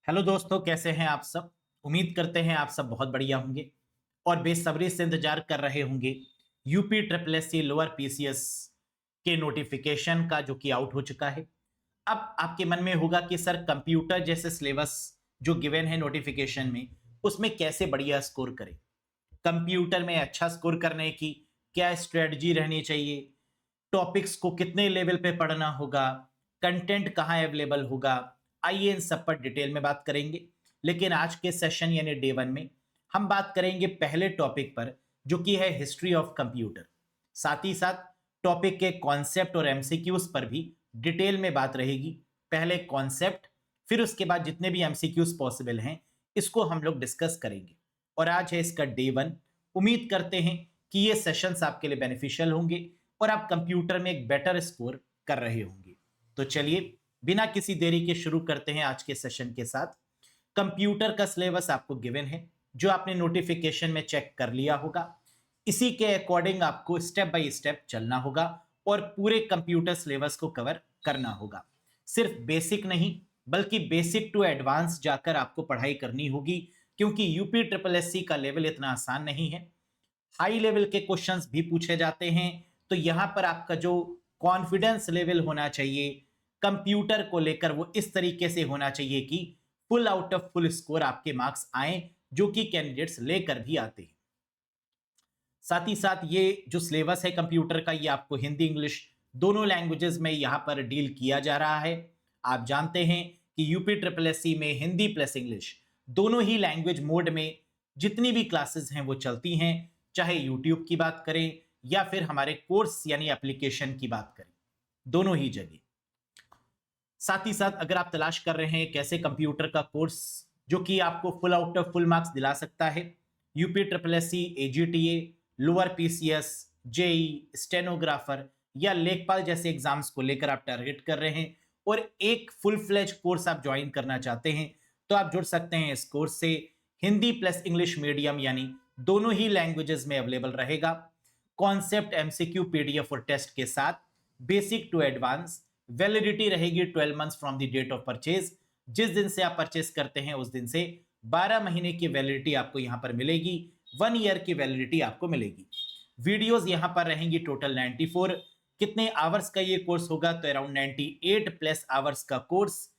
Hello दोस्तों, कैसे हैं आप सब। उम्मीद करते हैं आप सब बहुत बढ़िया होंगे और बेसब्री से इंतजार कर रहे होंगे UP triple S C lower PCS के नोटिफिकेशन का, जो कि आउट हो चुका है। अब आपके मन में होगा कि सर, कंप्यूटर जैसे सिलेबस जो गिवन है नोटिफिकेशन में, उसमें कैसे बढ़िया स्कोर करें। कंप्यूटर में अच्छा स्कोर करने की क्या स्ट्रेटजी रहनी चाहिए, टॉपिक्स को कितने लेवल पे पढ़ना होगा, कंटेंट कहाँ अवेलेबल होगा। आइए इन सब पर डिटेल में बात करेंगे। लेकिन आज के सेशन यानी डे वन में हम बात करेंगे पहले टॉपिक पर, जो कि है हिस्ट्री ऑफ कंप्यूटर। साथ ही साथ टॉपिक के कॉन्सेप्ट और एमसीक्यूज पर भी डिटेल में बात रहेगी। पहले कॉन्सेप्ट, फिर उसके बाद जितने भी एमसीक्यूज पॉसिबल हैं, इसको हम लोग डिस्कस करेंगे। और आज है इसका डे वन। उम्मीद करते हैं कि ये सेशंस आपके लिए बेनिफिशियल होंगे और आप कंप्यूटर में एक बेटर स्कोर कर रहे होंगे। तो चलिए, बिना किसी देरी के शुरू करते हैं आज के सेशन के साथ। कंप्यूटर का सिलेबस आपको गिवन है, जो आपने नोटिफिकेशन में चेक कर लिया होगा। इसी के अकॉर्डिंग आपको स्टेप बाय स्टेप चलना होगा और पूरे कंप्यूटर सिलेबस को कवर करना होगा। सिर्फ बेसिक नहीं, बल्कि बेसिक टू एडवांस जाकर आपको पढ़ाई करनी होगी, क्योंकि यूपी ट्रिपल एससी का लेवल इतना आसान नहीं है। हाई लेवल के क्वेश्चंस भी पूछे जाते हैं। तो यहां पर आपका जो कॉन्फिडेंस लेवल होना चाहिए कंप्यूटर को लेकर, वो इस तरीके से होना चाहिए कि full out of full score आपके मार्क्स आए, जो कि कैंडिडेट्स लेकर भी आते हैं। साथ ही साथ ये जो सिलेबस है कंप्यूटर का, ये आपको हिंदी इंग्लिश दोनों लैंग्वेजेस में यहाँ पर डील किया जा रहा है। आप जानते हैं कि यूपी ट्रिपल एस सी में हिंदी प्लस इंग्लिश दोनों ही लैंग्वेज मोड में जितनी भी क्लासेस हैं वो चलती हैं, चाहे यूट्यूब की बात करें या फिर हमारे कोर्स यानी एप्लीकेशन की बात करें, दोनों ही जगह। साथ ही साथ अगर आप तलाश कर रहे हैं कैसे कंप्यूटर का कोर्स जो कि आपको full out of full marks दिला सकता है, UP triple S C, AGTA, lower PCS, JE, stenographer या लेखपाल जैसे एग्जाम्स को लेकर आप टारगेट कर रहे हैं और एक फुल फ्लेज कोर्स आप ज्वाइन करना चाहते हैं, तो आप जुड़ सकते हैं इस कोर्स से। हिंदी प्लस इंग्लिश मीडियम यानी दोनों ही लैंग्वेजेस में अवेलेबल रहेगा। कॉन्सेप्ट, एमसीक्यू, पीडीएफ और टेस्ट के साथ बेसिक टू एडवांस। वैलिडिटी रहेगी 12 months from the date of purchase. जिस दिन से आप परचेस करते हैं उस दिन से 12 महीने की वैलिडिटी आपको यहां पर मिलेगी। 1 ईयर की वैलिडिटी आपको मिलेगी। वीडियोस यहां पर रहेंगी टोटल 94। कितने आवर्स का ये कोर्स होगा, तो अराउंड 98 प्लस आवर्स का कोर्स।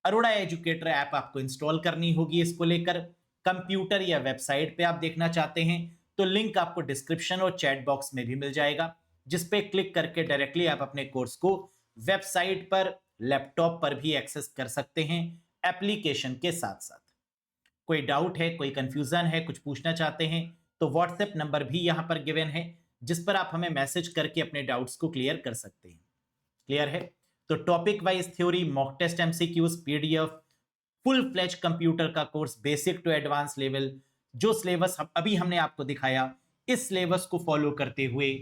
अरोड़ा एजुकेटर ऐप आपको इंस्टॉल करनी होगी। इसको लेकर कंप्यूटर या वेबसाइट पे आप देखना चाहते हैं तो लिंक आपको डिस्क्रिप्शन और चैट बॉक्स में भी मिल जाएगा, जिस पे क्लिक करके डायरेक्टली आप अपने कोर्स को वेबसाइट पर, लैपटॉप पर भी एक्सेस कर सकते हैं एप्लीकेशन के साथ साथ। कोई डाउट है, कोई कंफ्यूजन है, कुछ पूछना चाहते हैं, तो व्हाट्सएप नंबर भी यहां पर गिवन है, जिस पर आप हमें मैसेज करके अपने डाउट्स को क्लियर कर सकते हैं। क्लियर है? तो topic wise theory, mock test, MCQs, PDF, full fledge computer का course basic to advance level, जो सिलेबस अभी हमने आपको दिखाया, इस सिलेबस को फॉलो करते हुए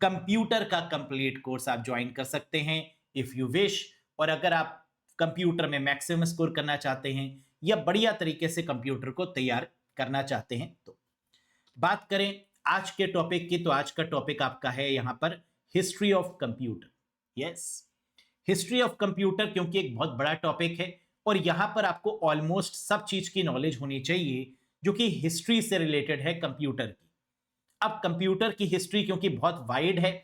कंप्यूटर का कंप्लीट कोर्स आप ज्वाइन कर सकते हैं इफ यू विश। और अगर आप कंप्यूटर में मैक्सिमम स्कोर करना चाहते हैं या बढ़िया तरीके से कंप्यूटर को तैयार करना चाहते हैं, तो बात करें आज के टॉपिक की, तो आज का टॉपिक आपका है यहां पर history of computer. Yes, history of computer, क्योंकि एक बहुत बड़ा टॉपिक है और यहां पर आपको ऑलमोस्ट सब चीज की नॉलेज होनी चाहिए जो कि हिस्ट्री से रिलेटेड है कंप्यूटर की। अब कंप्यूटर की हिस्ट्री क्योंकि बहुत वाइड है,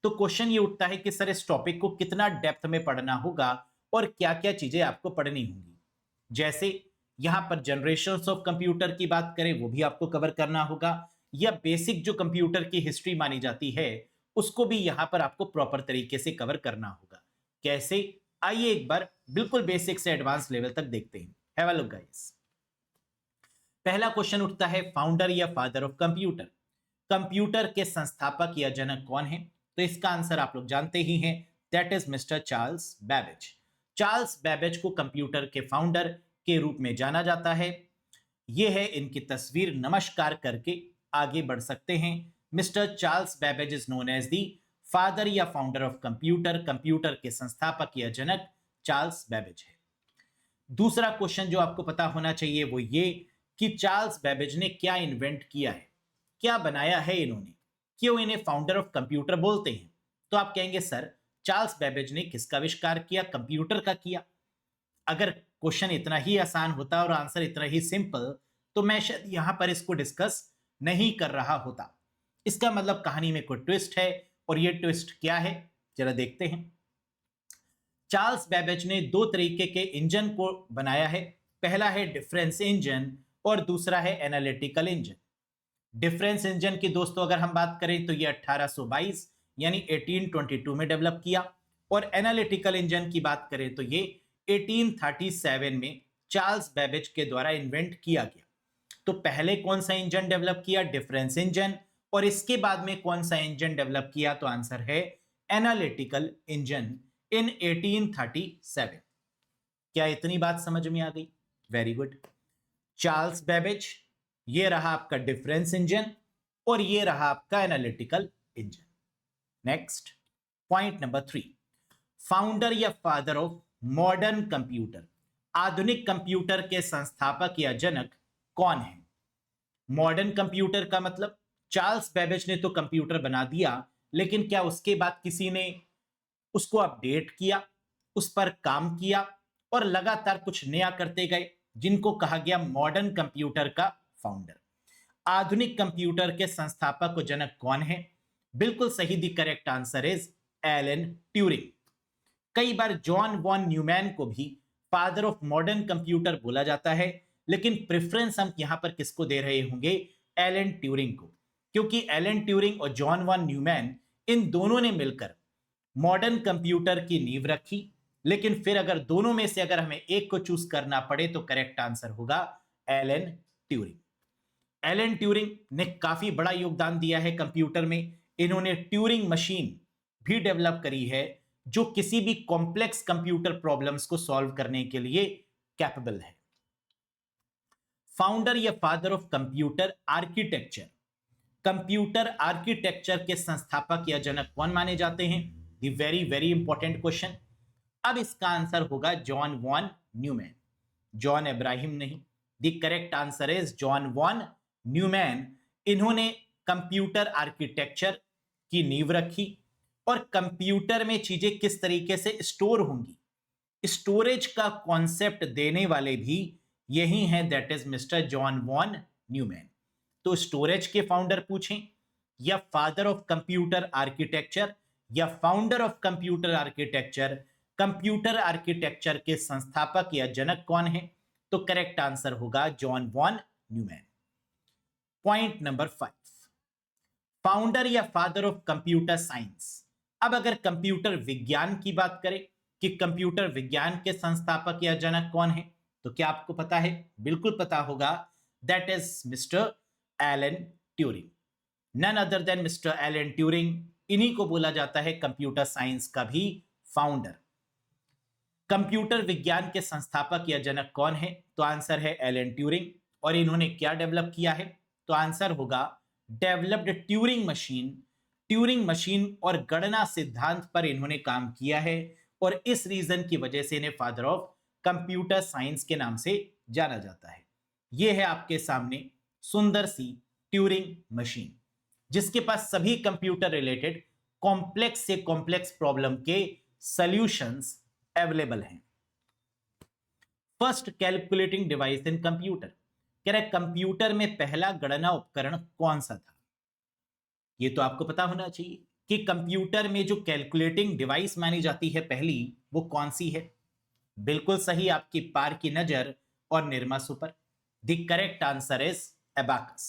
तो क्वेश्चन ये उठता है कि सर, इस टॉपिक को कितना डेप्थ में पढ़ना होगा और क्या क्या चीजें आपको पढ़नी होंगी। जैसे यहां पर जनरेशंस ऑफ कंप्यूटर की बात करें, वो भी आपको कवर करना होगा, या बेसिक जो कंप्यूटर की हिस्ट्री मानी जाती है उसको भी यहां पर आपको प्रॉपर तरीके से कवर करना होगा। कैसे? आइए एक बार बिल्कुल बेसिक से एडवांस लेवल तक देखते हैं। Have a look guys. पहला क्वेश्चन उठता है, फाउंडर या फादर ऑफ कंप्यूटर, कंप्यूटर के संस्थापक या जनक कौन है? तो इसका आंसर आप लोग जानते ही हैं, that is mister Charles Babbage. Charles Babbage को कंप्यूटर के फाउंडर के रूप में जाना जाता है। यह है इनकी तस्वीर, नमस्कार करके आगे बढ़ सकते हैं। Mister Charles Babbage is known as the father या फाउंडर ऑफ कंप्यूटर, कंप्यूटर के संस्थापक या जनक चार्ल्स बेबेज है। दूसरा क्वेश्चन जो आपको पता होना चाहिए वो ये कि चार्ल्स बेबेज ने क्या इन्वेंट किया है, क्या बनाया है इन्होंने, क्यों इन्हें फाउंडर ऑफ कंप्यूटर बोलते हैं? तो आप कहेंगे सर, चार्ल्स बेबेज ने किसका आविष्कार किया? कंप्यूटर का किया। अगर क्वेश्चन इतना ही आसान होता और आंसर इतना ही सिंपल, तो मैं शायद यहां पर इसको डिस्कस नहीं कर रहा होता। इसका मतलब कहानी में कोई ट्विस्ट है, और ये ट्विस्ट क्या है जरा देखते हैं। चार्ल्स बेबेज ने दो तरीके के इंजन को बनाया है। पहला है डिफरेंस इंजन और दूसरा है एनालिटिकल इंजन। डिफरेंस इंजन की दोस्तों अगर हम बात करें तो ये 1822 यानी 1822 में डेवलप किया, और एनालिटिकल इंजन की बात करें तो ये 1837 में चार्ल्स बेबेज के द्वारा इन्वेंट किया गया। तो पहले कौन सा इंजन डेवलप किया? Difference engine. और इसके बाद में कौन सा इंजन डेवलप किया? तो आंसर है एनालिटिकल इंजन इन 1837। क्या इतनी बात समझ में आ गई? Very good. चार्ल्स बेबेज, ये रहा आपका डिफरेंस इंजन और ये रहा आपका analytical engine. Next point number 3, founder या फादर ऑफ मॉडर्न कंप्यूटर, आधुनिक कंप्यूटर के संस्थापक या जनक कौन है? मॉडर्न कंप्यूटर का मतलब चार्ल्स बेबेज ने तो कंप्यूटर बना दिया, लेकिन क्या उसके बाद किसी ने उसको अपडेट किया, उस पर काम किया और लगातार कुछ नया करते गए, जिनको कहा गया मॉडर्न कंप्यूटर का फाउंडर। आधुनिक कंप्यूटर के संस्थापक और जनक कौन है? बिल्कुल सही, the correct answer is Alan Turing. कई बार जॉन वॉन न्यूमैन को भी फादर ऑफ मॉडर्न कंप्यूटर बोला जाता है, लेकिन प्रेफरेंस हम यहां पर किसको दे रहे होंगे? एलन ट्यूरिंग को, क्योंकि एलन ट्यूरिंग और जॉन वॉन न्यूमैन इन दोनों ने मिलकर मॉडर्न कंप्यूटर की नींव रखी। लेकिन फिर अगर दोनों में से अगर हमें एक को चूज करना पड़े तो करेक्ट आंसर होगा एलन ट्यूरिंग। एलन ट्यूरिंग ने काफी बड़ा योगदान दिया है कंप्यूटर में। इन्होंने ट्यूरिंग मशीन भी डेवलप करी है, जो किसी भी कॉम्प्लेक्स कंप्यूटर प्रॉब्लम्स को सॉल्व करने के लिए कैपेबल है। फाउंडर या father of computer architecture, computer architecture के संस्थापक या जनक कौन माने जाते हैं? The very very important question. अब इसका आंसर होगा John von Neumann, John Ibrahim नहीं। The correct answer is John von Neumann. इन्होंने कंप्यूटर आर्किटेक्चर की नींव रखी, और कंप्यूटर में चीजें किस तरीके से स्टोर होंगी, स्टोरेज का कॉन्सेप्ट देने वाले भी यही हैं, that is mister John von Neumann. तो स्टोरेज के फाउंडर पूछें, या फादर ऑफ कंप्यूटर आर्किटेक्चर, या founder of computer architecture, computer architecture के संस्थापक या जनक कौन है? तो करेक्ट आंसर होगा John von Neumann. Point number 5, founder या फादर ऑफ कंप्यूटर साइंस। अब अगर कंप्यूटर विज्ञान की बात करें कि कंप्यूटर विज्ञान के संस्थापक या जनक कौन है, तो क्या आपको पता है? बिल्कुल पता होगा, that is mister Alan Turing. None other than mister Alan Turing. इन्हीं को बोला जाता है कंप्यूटर साइंस का भी फाउंडर। कंप्यूटर विज्ञान के संस्थापक या जनक कौन है? तो आंसर है एलन ट्यूरिंग। और इन्होंने क्या डेवलप किया है? तो आंसर होगा developed Turing machine. Turing machine और गणना सिद्धांत पर इन्होंने काम किया है, और इस रीजन की वजह से इन्हें फादर ऑफ कंप्यूटर साइंस के नाम से जाना जाता है। यह है आपके सामने सुंदर सी ट्यूरिंग मशीन, जिसके पास सभी कंप्यूटर रिलेटेड कॉम्प्लेक्स से कॉम्प्लेक्स प्रॉब्लम के सॉल्यूशंस अवेलेबल हैं। फर्स्ट कैलकुलेटिंग डिवाइस इन कंप्यूटर, कह रहे कंप्यूटर में पहला गणना उपकरण कौन सा था? ये तो आपको पता होना चाहिए कि कंप्यूटर में जो कैलकुलेटिंग डिवाइस मानी जाती है पहली, वो कौन सी है? बिल्कुल सही, आपकी पार की नजर और Nirma super. The correct answer is abacus.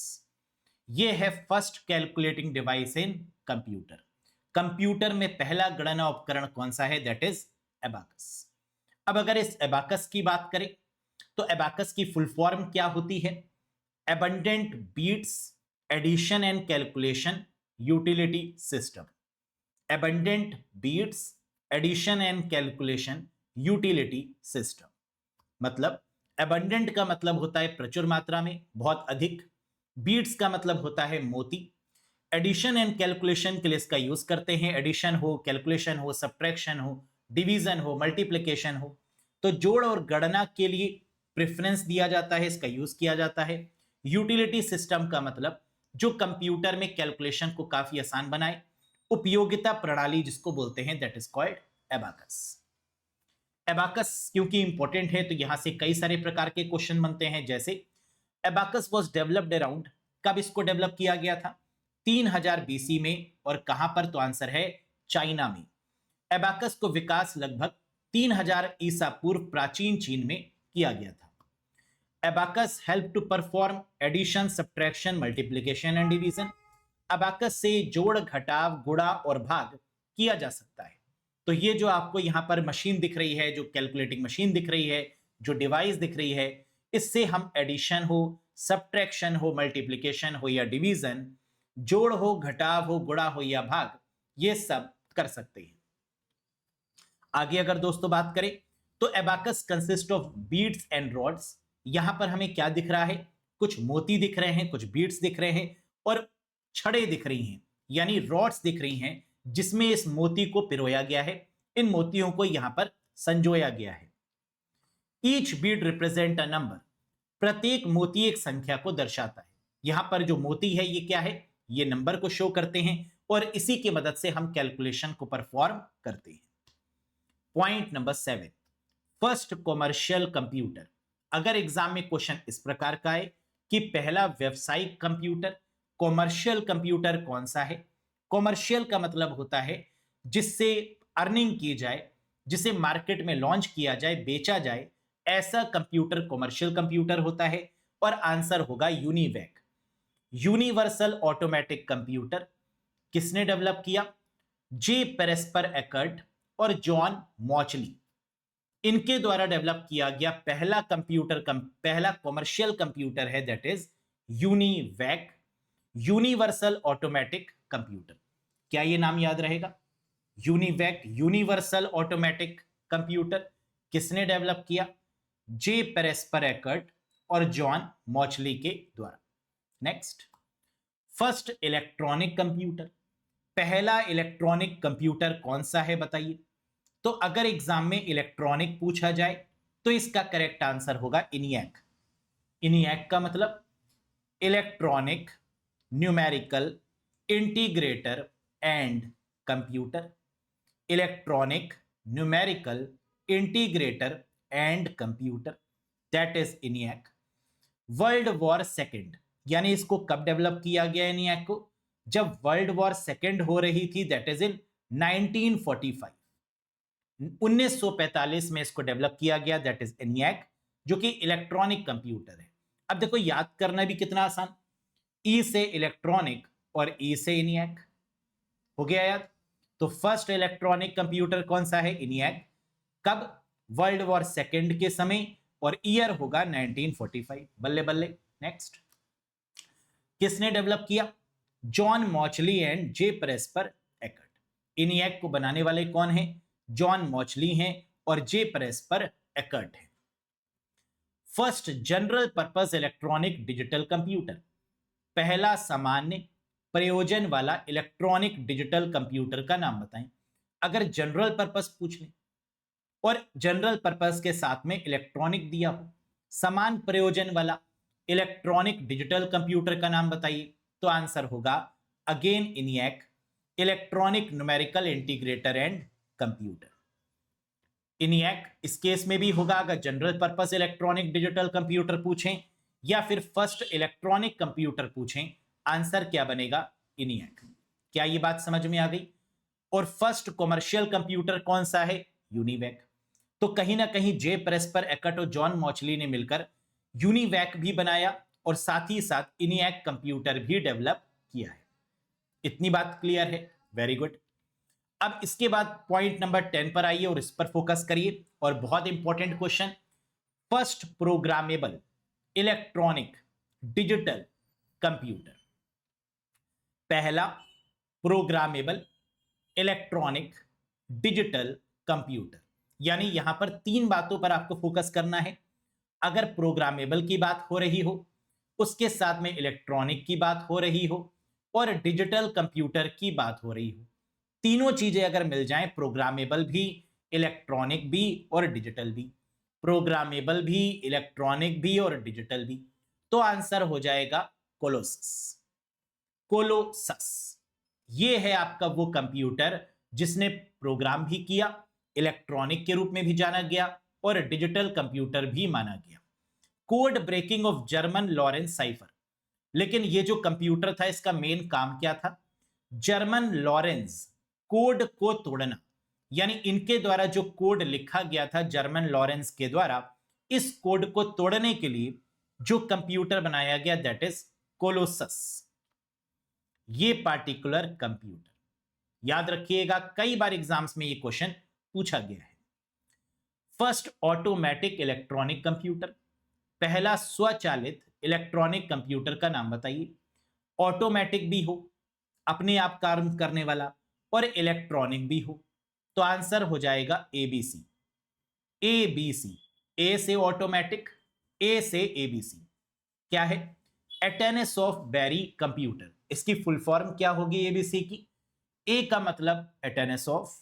ये है फर्स्ट कैलकुलेटिंग डिवाइस इन कंप्यूटर। कंप्यूटर में पहला गणना उपकरण कौन सा है? That is abacus. अब अगर इस एबाकस की बात करें तो एबाकस की फुल फॉर्म क्या होती है? Abundant beads addition and calculation utility system. Abundant beads addition and calculation utility system. मतलब एबंडेंट का मतलब होता है प्रचुर मात्रा में, बहुत अधिक। बीट्स का मतलब होता है मोती। एडिशन एंड कैलकुलेशन के लिए इसका यूज करते हैं। एडिशन हो, कैलकुलेशन हो, सब्ट्रैक्शन हो, डिवीजन हो, मल्टीप्लिकेशन हो, तो जोड़ और गणना के लिए प्रेफरेंस दिया जाता है, इसका यूज किया जाता है। यूटिलिटी सिस्टम का मतलब जो कंप्यूटर में कैलकुलेशन को काफी आसान बनाए, उपयोगिता प्रणाली जिसको बोलते हैं, that is called abacus. Abacus क्योंकि इंपॉर्टेंट है तो यहां से कई सारे प्रकार के क्वेश्चन बनते हैं, जैसे एबाकस वाज डेवलप्ड अराउंड, कब इसको डेवलप किया गया था? 3000 बीसी में। और कहां पर? तो आंसर है चाइना में। एबाकस को विकास लगभग 3000 ईसा पूर्व प्राचीन चीन में किया गया था। Abacus help to perform addition, subtraction, multiplication and division. Abacus से जोड़, घटाव, गुणा और भाग किया जा सकता है। तो ये जो आपको यहां पर मशीन दिख रही है, जो कैलकुलेटिंग मशीन दिख रही है, जो डिवाइस दिख रही है, इससे हम एडिशन हो, सब्ट्रैक्शन हो, मल्टीप्लिकेशन हो या डिवीजन, जोड़ हो, घटाव हो, गुणा हो या भाग, ये सब कर सकते हैं। आगे अगर दोस्तों बात करें तो abacus consist of beads and rods. यहां पर हमें क्या दिख रहा है? कुछ मोती दिख रहे हैं, कुछ बीड्स दिख रहे हैं और छड़े दिख रही हैं, यानी रॉड्स दिख रही हैं, जिसमें इस मोती को पिरोया गया है। इन मोतियों को यहां पर संजोया गया है। Each Beed represent a number. प्रत्येक मोती एक संख्या को दर्शाता है। यहां पर जो मोती है ये क्या है? ये नंबर को शो करते हैं और इसी की मदद से हम कैलकुलेशन को परफॉर्म करते हैं। Point number 7, first commercial computer. अगर एग्जाम में क्वेश्चन इस प्रकार का है कि पहला व्यवसायिक कंप्यूटर, कॉमर्शियल कंप्यूटर कौन सा है? कॉमर्शियल का मतलब होता है जिससे अर्निंग की जाए, जिसे मार्केट में लॉन्च किया जाए, बेचा जाए, ऐसा कंप्यूटर कॉमर्शियल कंप्यूटर होता है। और आंसर होगा यूनिवैक। यूनिवर्सल ऑटोमेटिक कंप्यूटर किसने डेवलप किया? जे पेरेस्पर एकर्ट और जॉन मॉचली, इनके द्वारा डेवलप किया गया पहला कंप्यूटर पहला कॉमर्शियल कंप्यूटर है, that is UNIVAC, universal automatic computer. क्या ये नाम याद रहेगा? यूनिवैक, यूनिवर्सल ऑटोमेटिक कंप्यूटर किसने डेवलप किया? जे पेरेस्पर एकर्ट और जॉन मॉचली के द्वारा। Next, first electronic computer. पहला इलेक्ट्रॉनिक कंप्यूटर कौन सा है बताइए? तो अगर एग्जाम में इलेक्ट्रॉनिक पूछा जाए तो इसका करेक्ट आंसर होगा इनियैक। इनियैक का मतलब electronic numerical integrator and computer. Electronic numerical integrator and computer, that is ENIAC. World war second, यानी इसको कब डेवलप किया गया इनियैक को? जब वर्ल्ड वॉर सेकेंड हो रही थी, दैट इज इन 1945। 1945 में इसको डेवलप किया गया, दैट इज एनियैक, जो कि इलेक्ट्रॉनिक कंप्यूटर है। अब देखो याद करना भी कितना आसान, ई से इलेक्ट्रॉनिक और ई से एनियैक, हो गया याद। तो फर्स्ट इलेक्ट्रॉनिक कंप्यूटर कौन सा है? एनियैक। कब? वर्ल्ड वॉर सेकेंड के समय, और ईयर होगा 1945। बल्ले बल्ले। नेक्स्ट, किसने डेवलप किया? John Mauchly and J Presper Eckert. ENIAC को बनाने वाले कौन है? जॉन मॉचली हैं और जे पेरेस्पर एकर्ट हैं। First general purpose electronic digital computer. पहला सामान्य प्रयोजन वाला इलेक्ट्रॉनिक डिजिटल कंप्यूटर का नाम बताएं। अगर जनरल पर्पस पूछ ले और जनरल पर्पस के साथ में इलेक्ट्रॉनिक दिया हो, समान प्रयोजन वाला इलेक्ट्रॉनिक डिजिटल कंप्यूटर का नाम बताइए, तो आंसर होगा again ENIAC, electronic numerical integrator and computer. ENIAC इस केस में भी होगा अगर general purpose electronic digital computer पूछें या फिर फर्स्ट इलेक्ट्रॉनिक कंप्यूटर पूछें, आंसर क्या बनेगा? इनियैक। क्या ये बात समझ में आ गई? और फर्स्ट कॉमर्शियल कंप्यूटर कौन सा है? यूनिवैक। तो कहीं ना कहीं जे पेरेस्पर एकर्ट और जॉन मॉचली ने मिलकर यूनिवैक भी बनाया और साथ ही साथ इनियैक कंप्यूटर भी डेवलप किया है। इतनी बात क्लियर है? Very good. अब इसके बाद पॉइंट नंबर 10 पर आइए और इस पर फोकस करिए, और बहुत important question, first programmable electronic digital computer. पहला प्रोग्रामेबल इलेक्ट्रॉनिक डिजिटल कंप्यूटर, यानी यहां पर तीन बातों पर आपको फोकस करना है। अगर प्रोग्रामेबल की बात हो रही हो, उसके साथ में इलेक्ट्रॉनिक की बात हो रही हो और डिजिटल कंप्यूटर की बात हो रही हो, तीनों चीजें अगर मिल जाएं, प्रोग्रामेबल भी, इलेक्ट्रॉनिक भी और डिजिटल भी, प्रोग्रामेबल भी, इलेक्ट्रॉनिक भी और डिजिटल भी, तो आंसर हो जाएगा कोलोसस। कोलोसस ये है आपका वो कंप्यूटर जिसने प्रोग्राम भी किया इलेक्ट्रॉनिक के रूप में भी जाना गया और डिजिटल कंप्यूटर भी माना गया। Code breaking of German Lorenz cipher, लेकिन ये जो कंप्यूटर था इसका मेन काम क्या था? जर्मन लॉरेंस कोड को तोड़ना, यानी इनके द्वारा जो कोड लिखा गया था जर्मन लॉरेंस के द्वारा, इस कोड को तोड़ने के लिए जो कंप्यूटर बनाया गया दैट इज कोलोसस। ये पार्टिकुलर कंप्यूटर याद रखिएगा, कई बार एग्जाम्स में ये क्वेश्चन पूछा गया है। फर्स्ट ऑटोमेटिक इलेक्ट्रॉनिक कंप्यूटर, पहला स्वचालित इलेक्ट्रॉनिक कंप्यूटर का नाम बताइए। ऑटोमेटिक भी हो, अपने आप काम करने वाला, और इलेक्ट्रॉनिक भी हो, तो आंसर हो जाएगा एबीसी। एबीसी, ए से ऑटोमेटिक, ए से एबीसी। क्या है? एटेनेस ऑफ बैरी कंप्यूटर, इसकी फुल फॉर्म क्या होगी एबीसी की? ए का मतलब एटेनेस ऑफ,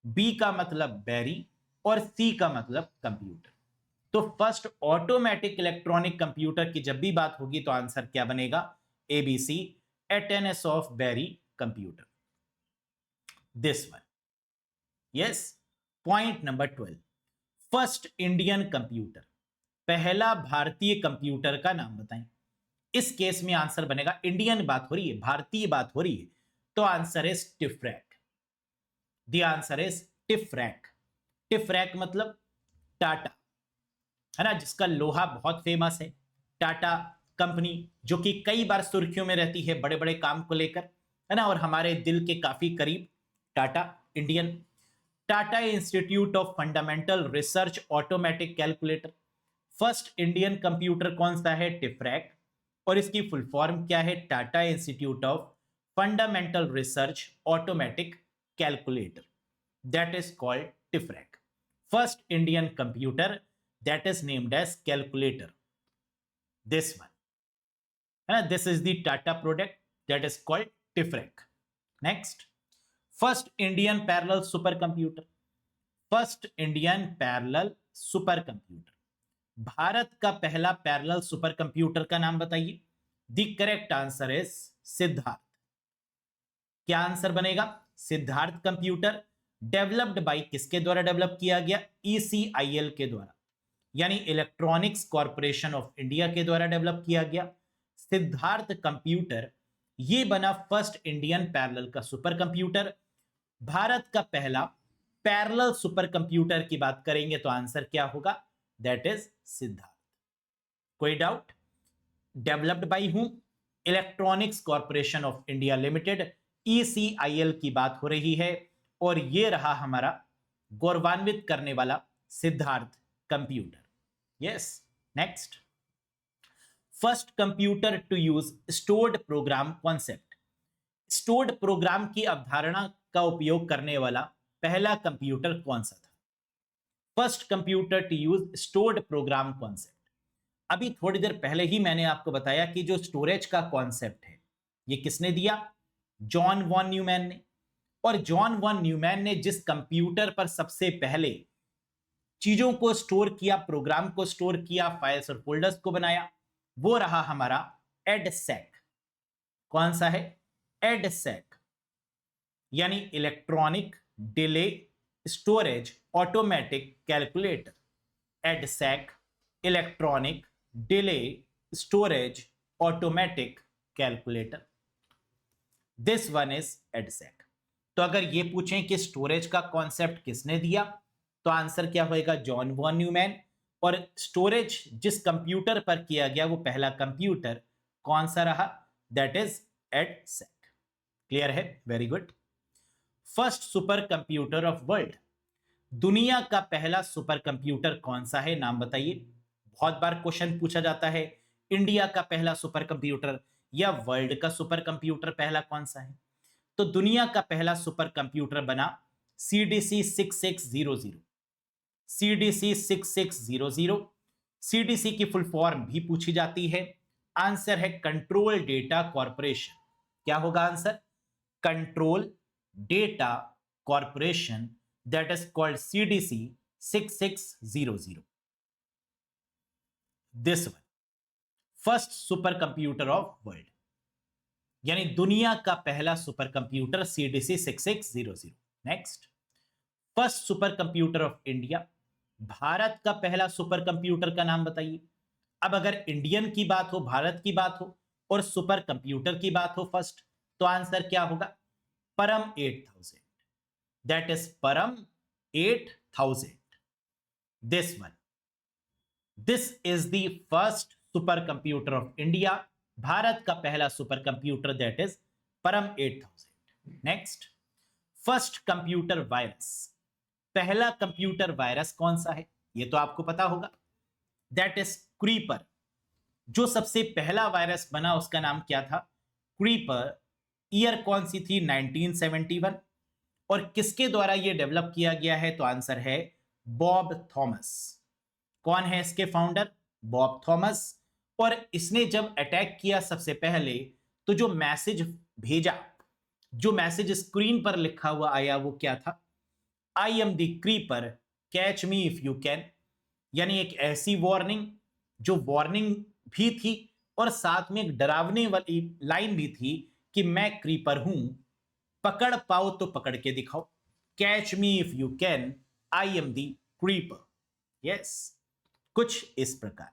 बी का मतलब बैरी, और सी का मतलब कंप्यूटर। तो फर्स्ट ऑटोमेटिक इलेक्ट्रॉनिक कंप्यूटर की जब भी बात होगी तो आंसर क्या बनेगा? ABC, Atanasoff of Berry computer. This one, yes. Point number 12, first Indian computer, पहला भारतीय कंप्यूटर का नाम बताएं। इस केस में आंसर बनेगा, इंडियन बात हो रही है, भारतीय बात हो रही है, तो answer is TIFRAC. The answer is TIFRAC. TIFRAC मतलब टाटा, है ना, जिसका लोहा बहुत फेमस है। टाटा कंपनी जो कि कई बार सुर्खियों में रहती है बड़े बड़े काम को लेकर, है ना, और हमारे दिल के काफी करीब। Tata Indian. Tata institute of fundamental research automatic calculator, first Indian computer कौन सा है? टिफ्रैक। और इसकी फुल फॉर्म क्या है? Tata institute of fundamental research automatic calculator, that is called TIFRAC. First Indian computer that is named as calculator, this one, this is the Tata product that is called tifrec. Next, first Indian parallel supercomputer, first Indian parallel supercomputer, Bharat का पहला parallel super computer का नाम बताइए। The correct answer is Siddharth. क्या answer बनेगा? Siddharth computer. Developed by किसके द्वारा develop किया गया? ECIL के द्वारा, यानी इलेक्ट्रॉनिक्स कॉरपोरेशन ऑफ इंडिया के द्वारा डेवलप किया गया। सिद्धार्थ कंप्यूटर ये बना फर्स्ट इंडियन पैरेलल का सुपर कंप्यूटर। भारत का पहला पैरेलल सुपर कंप्यूटर की बात करेंगे तो आंसर क्या होगा? That is Siddharth. कोई डाउट? डेवलप्ड बाय हूं? Electronics corporation of India limited, ECIL की बात हो रही है, और ये रहा हमारा गौरवान्वित करने वाला Siddhartha computer. Yes, next, first computer to use stored program concept, stored program की अवधारणा का उपयोग करने वाला पहला कंप्यूटर कौन सा था? First computer to use stored program concept. अभी थोड़ी देर पहले ही मैंने आपको बताया कि जो स्टोरेज का कॉन्सेप्ट है ये किसने दिया? जॉन वॉन न्यूमैन ने। और जॉन वॉन न्यूमैन ने जिस कंप्यूटर पर सबसे पहले चीजों को स्टोर किया, प्रोग्राम को स्टोर किया, फाइल्स और फोल्डर्स को बनाया, वो रहा हमारा एडसेक। कौन सा है? एडसेक, यानी electronic delay storage automatic calculator. EDSAC, electronic delay storage automatic calculator, this one is EDSAC. तो अगर ये पूछें कि स्टोरेज का कॉन्सेप्ट किसने दिया, तो आंसर क्या होएगा? John von Neumann. और स्टोरेज जिस कंप्यूटर पर किया गया वो पहला कंप्यूटर कौन सा रहा? That is EDSAC. क्लियर है? Very good. First super computer of world, दुनिया का पहला सुपर कंप्यूटर कौन सा है? नाम बताइए। बहुत बार क्वेश्चन पूछा जाता है, इंडिया का पहला सुपर कंप्यूटर या वर्ल्ड का सुपर कंप्यूटर पहला कौन सा है? तो दुनिया का पहला सुपर कंप्यूटर बना CDC 6600। CDC 6600, CDC की फुल फॉर्म भी पूछी जाती है। आंसर है कंट्रोल डेटा कॉरपोरेशन। क्या होगा answer? Control data corporation, that is called CDC 6600। This one, first super computer of world, यानी दुनिया का पहला super computer CDC 6600। Next, first super computer of India, Bharat का पहला सुपर कंप्यूटर का नाम बताइए। अब अगर इंडियन की बात हो, भारत की बात हो और सुपर कंप्यूटर की बात हो फर्स्ट, तो आंसर क्या होगा? परम 8000, दैट इज परम 8000, this one, this is the first super computer of India, Bharat का पहला सुपर कंप्यूटर, दैट इज परम 8000। नेक्स्ट, फर्स्ट कंप्यूटर वायरस, पहला कंप्यूटर वायरस कौन सा है? यह तो आपको पता होगा, दैट इज क्रीपर। जो सबसे पहला वायरस बना उसका नाम क्या था? क्रीपर। ईयर कौन सी थी? 1971। और किसके द्वारा यह डेवलप किया गया है? तो आंसर है बॉब थॉमस। कौन है इसके फाउंडर? Bob Thomas. और इसने जब अटैक किया सबसे पहले, तो जो मैसेज भेजा, जो मैसेज स्क्रीन पर लिखा हुआ आया, वो क्या था? I am the creeper, catch me if you can. यानी एक ऐसी वार्निंग, जो वार्निंग भी थी और साथ में एक डरावने वाली लाइन भी थी कि मैं क्रीपर हूं, पकड़ पाओ तो पकड़ के दिखाओ। Catch me if you can, I am the creeper. Yes, कुछ इस प्रकार।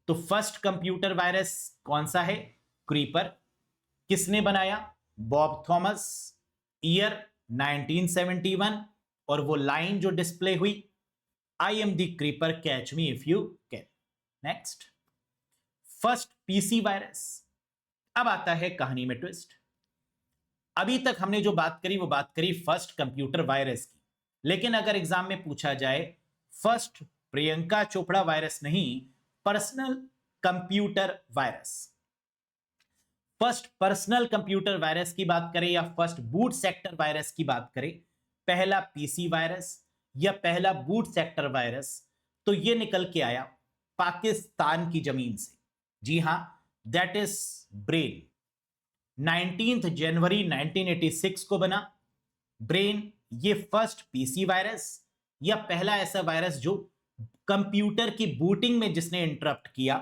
तो फर्स्ट कंप्यूटर वायरस कौन सा है? क्रीपर। किसने बनाया? Bob Thomas. ईयर 1971। और वो लाइन जो डिस्प्ले हुई, I am the creeper, catch me if you can. Next, first PC virus. अब आता है कहानी में ट्विस्ट। अभी तक हमने जो बात करी वो बात करी फर्स्ट कंप्यूटर वायरस की, लेकिन अगर एग्जाम में पूछा जाए फर्स्ट प्रियंका चोपड़ा वायरस नहीं, personal computer virus, first personal computer virus की बात करें या फर्स्ट बूट सेक्टर वायरस की बात करें, पहला पीसी वायरस या पहला बूट सेक्टर वायरस, तो ये निकल के आया पाकिस्तान की जमीन से। जी हां, दैट इज ब्रेन। 19 जनवरी 1986 को बना ब्रेन। ये फर्स्ट पीसी वायरस या पहला ऐसा वायरस जो कंप्यूटर की बूटिंग में जिसने इंटरप्ट किया,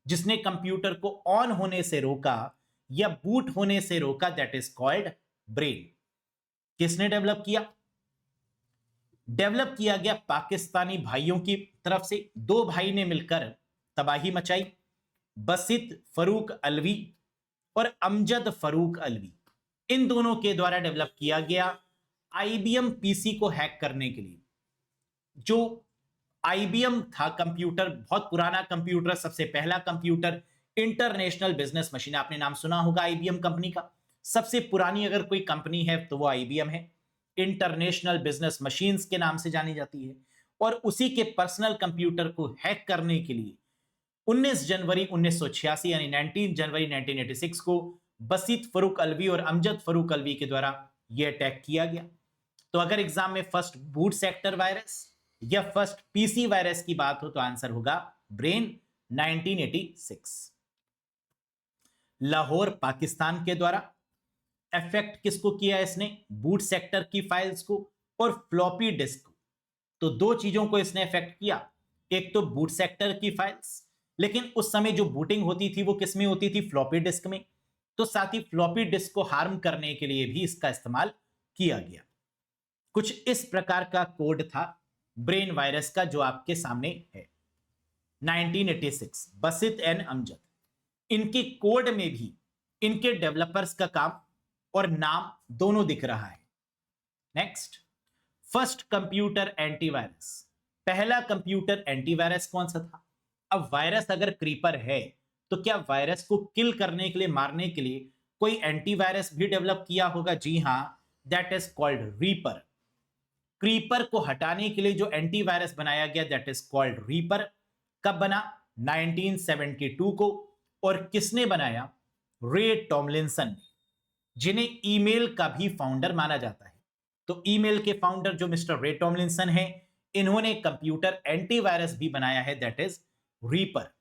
जिसने कंप्यूटर को ऑन होने से रोका या बूट होने से रोका, दैट इज कॉल्ड ब्रेन। किसने डेवलप किया? डेवलप किया गया पाकिस्तानी भाइयों की तरफ से। दो भाई ने मिलकर तबाही मचाई, बसित फरूक अलवी और अमजद फरूक अलवी। इन दोनों के द्वारा डेवलप किया गया आईबीएम पीसी को हैक करने के लिए। जो आईबीएम था कंप्यूटर, बहुत पुराना कंप्यूटर, सबसे पहला कंप्यूटर, इंटरनेशनल बिजनेस मशीन, आपने नाम सुना होगा आईबीएम कंपनी का। सबसे पुरानी अगर कोई कंपनी है तो वो आईबीएम है, इंटरनेशनल बिजनेस मशीन्स के नाम से जानी जाती है। और उसी के पर्सनल कंप्यूटर को हैक करने के लिए 19 जनवरी 1986 यानी 19 जनवरी 1986 को बसीत फरूक अलवी और अमजद फरूक अलवी के द्वारा यह अटैक किया गया। तो अगर एग्जाम में फर्स्ट बूट सेक्टर वायरस या फर्स्ट पीसी वायरस की बात हो तो आंसर होगा ब्रेन 1986। लाहौर पाकिस्तान के द्वारा अफेक्ट किसको किया इसने? बूट सेक्टर की फाइल्स को और फ्लॉपी डिस्क को। तो दो चीजों को इसने अफेक्ट किया, एक तो बूट सेक्टर की फाइल्स, लेकिन उस समय जो बूटिंग होती थी वो किसमें होती थी? फ्लॉपी डिस्क में। तो साथ ही फ्लॉपी डिस्क को हार्म करने के लिए भी इसका इस्तेमाल किया गया। कुछ इस प्रकार का कोड था ब्रेन वायरस का जो आपके सामने है। 1986 बसित एन अमजद, इनके कोड में भी इनके डेवलपर्स का काम और नाम दोनों दिख रहा है। नेक्स्ट, फर्स्ट कंप्यूटर एंटीवायरस, पहला कंप्यूटर एंटीवायरस कौन सा था? अब वायरस अगर क्रीपर है तो क्या वायरस को किल करने के लिए, मारने के लिए कोई एंटीवायरस भी डेवलप किया होगा? जी हां, that is called reaper. Creeper को हटाने के लिए जो एंटीवायरस बनाया गया, दैट इज कॉल्ड रीपर। कब बना? 1972 को। और किसने बनाया? रे टॉमलिंसन, जिन्हें ईमेल का भी फाउंडर माना जाता है। तो ईमेल के फाउंडर जो मिस्टर रे टॉमलिंसन है, इन्होंने कंप्यूटर एंटीवायरस भी बनाया है, दैट इज रीपर।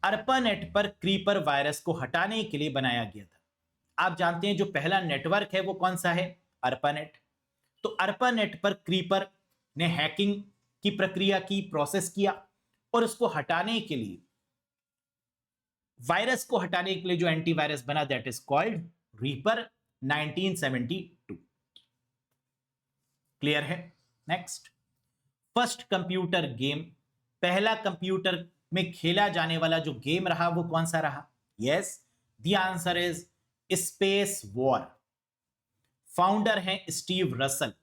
अर्पानेट पर क्रीपर वायरस को हटाने के लिए बनाया गया था। आप जानते हैं जो पहला नेटवर्क है वो कौन सा है? अर्पानेट। तो अर्पानेट पर क्रीपर ने हैकिंग की प्रक्रिया की, प्रोसेस किया, और उसको हटाने के लिए, वायरस को हटाने के लिए जो एंटीवायरस बना, that is called reaper, 1972। Clear है? नेक्स्ट, फर्स्ट कंप्यूटर गेम, पहला कंप्यूटर में खेला जाने वाला जो गेम रहा वो कौन सा रहा? Yes, the answer is space war. Founder हैं स्टीव रसल।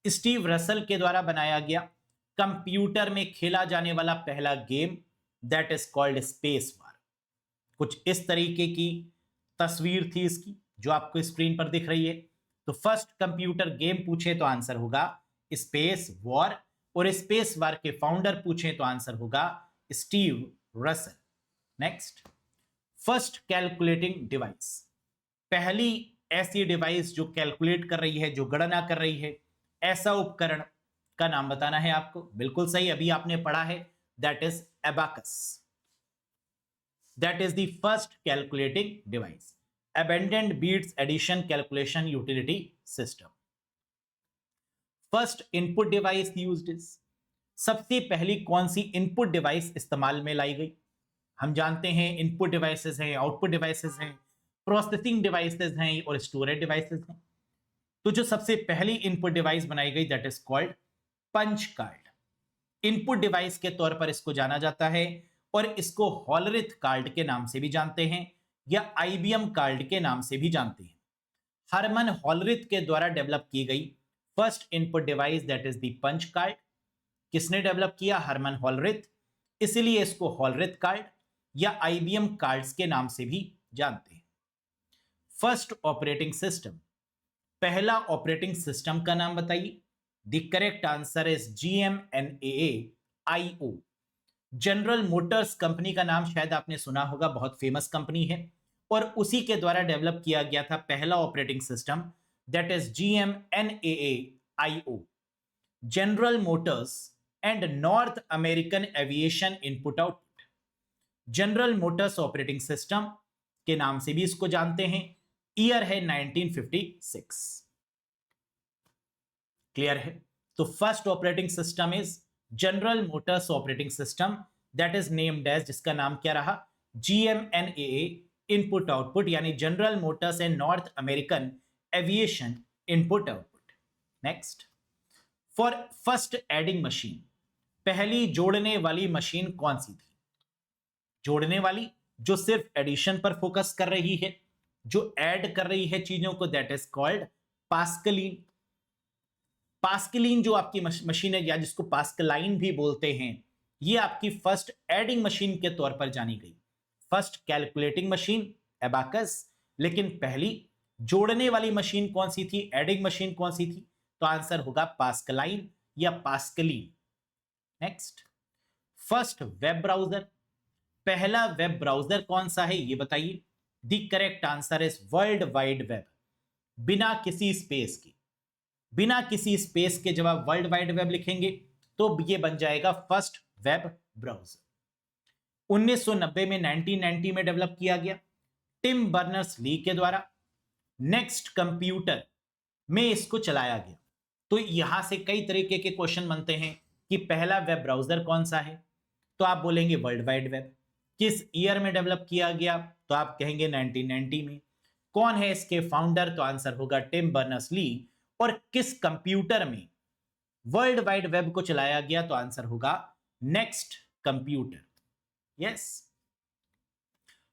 स्टीव रसल के द्वारा बनाया गया कंप्यूटर में खेला जाने वाला पहला game that is called space war. कुछ इस तरीके की तस्वीर थी इसकी जो आपको स्क्रीन पर दिख रही है। तो फर्स्ट कंप्यूटर गेम पूछे तो आंसर होगा स्पेस वॉर, और स्पेस वॉर के फाउंडर पूछे तो आंसर होगा Steve Russell. Next, first calculating device, पहली ऐसी डिवाइस जो कैलकुलेट कर रही है, जो गणना कर रही है, ऐसा उपकरण का नाम बताना है आपको। बिल्कुल सही, अभी आपने पढ़ा है, that is abacus. That is the first calculating device. Abundant beads addition calculation utility system. First input device used is, सबसे पहली कौन सी इनपुट डिवाइस इस्तेमाल में लाई गई? हम जानते हैं इनपुट डिवाइसेस हैं, आउटपुट डिवाइसेस हैं, प्रोसेसिंग डिवाइसेस हैं और स्टोरेज डिवाइसेस हैं। तो जो सबसे पहली इनपुट डिवाइस बनाई गई that is called punch card. Input device के तौर पर इसको जाना जाता है और इसको हॉलरिथ कार्ड के नाम से भी जानते हैं या आईबीएम कार्ड के नाम से भी जानते हैं। हरमन हॉलरिथ के द्वारा डेवलप की गई first input device that is the punch card. किसने डेवलप किया? हरमन हॉलरिथ, इसलिए इसको हॉलरिथ कार्ड या आईबीएम कार्ड्स के नाम से भी जानते हैं। फर्स्ट ऑपरेटिंग सिस्टम, पहला ऑपरेटिंग सिस्टम का नाम बताइए। The correct answer is GMNAA-IO। General Motors company का नाम शायद आपने सुना होगा, बहुत फेमस कंपनी है, और उसी के द्वारा डेवलप किया गया था पहला operating system that is GMNAA-IO। General Motors and North American aviation input output. General Motors operating system के नाम से भी इसको जानते हैं। ईयर है 1956। क्लियर है? तो first operating system is General Motors operating system that is named as, जिसका नाम क्या रहा? GMNAA इनपुट आउटपुट, यानी General Motors and North American aviation input output. Next, for first adding machine, पहली जोड़ने वाली मशीन कौन सी थी? जोड़ने वाली जो सिर्फ एडिशन पर फोकस कर रही है, जो ऐड कर रही है चीजों को, दैट इज कॉल्ड पास्कलीन। पास्कलीन जो आपकी मशीन है या जिसको पास्कलाइन भी बोलते हैं, ये आपकी फर्स्ट एडिंग मशीन के तौर पर जानी गई। फर्स्ट कैलकुलेटिंग मशीन एबाकस, लेकिन पहली जोड़ने वाली मशीन कौन सी थी? एडिंग मशीन कौन सी थी? तो आंसर होगा पास्कलाइन या पास्कलीन। नेक्स्ट, फर्स्ट वेब ब्राउजर, पहला वेब ब्राउजर कौन सा है ये बताइए। The correct answer is world Wide web. बिना किसी स्पेस के, बिना किसी स्पेस के जब आप वर्ल्ड वाइड वेब लिखेंगे तो ये बन जाएगा फर्स्ट वेब ब्राउजर। 1990 में 1990 में डेवलप किया गया टिम बर्नर्स ली के द्वारा। नेक्स्ट कंप्यूटर में इसको चलाया गया। तो यहां से कई तरीके के क्वेश्चन बनते हैं कि पहला वेब ब्राउजर कौन सा है, तो आप बोलेंगे वर्ल्ड वाइड वेब। किस ईयर में डेवलप किया गया, तो आप कहेंगे 1990 में। कौन है इसके फाउंडर, तो आंसर होगा टिम बर्नर्स ली। और किस कंप्यूटर में वर्ल्ड वाइड वेब को चलाया गया, तो आंसर होगा next computer. Yes,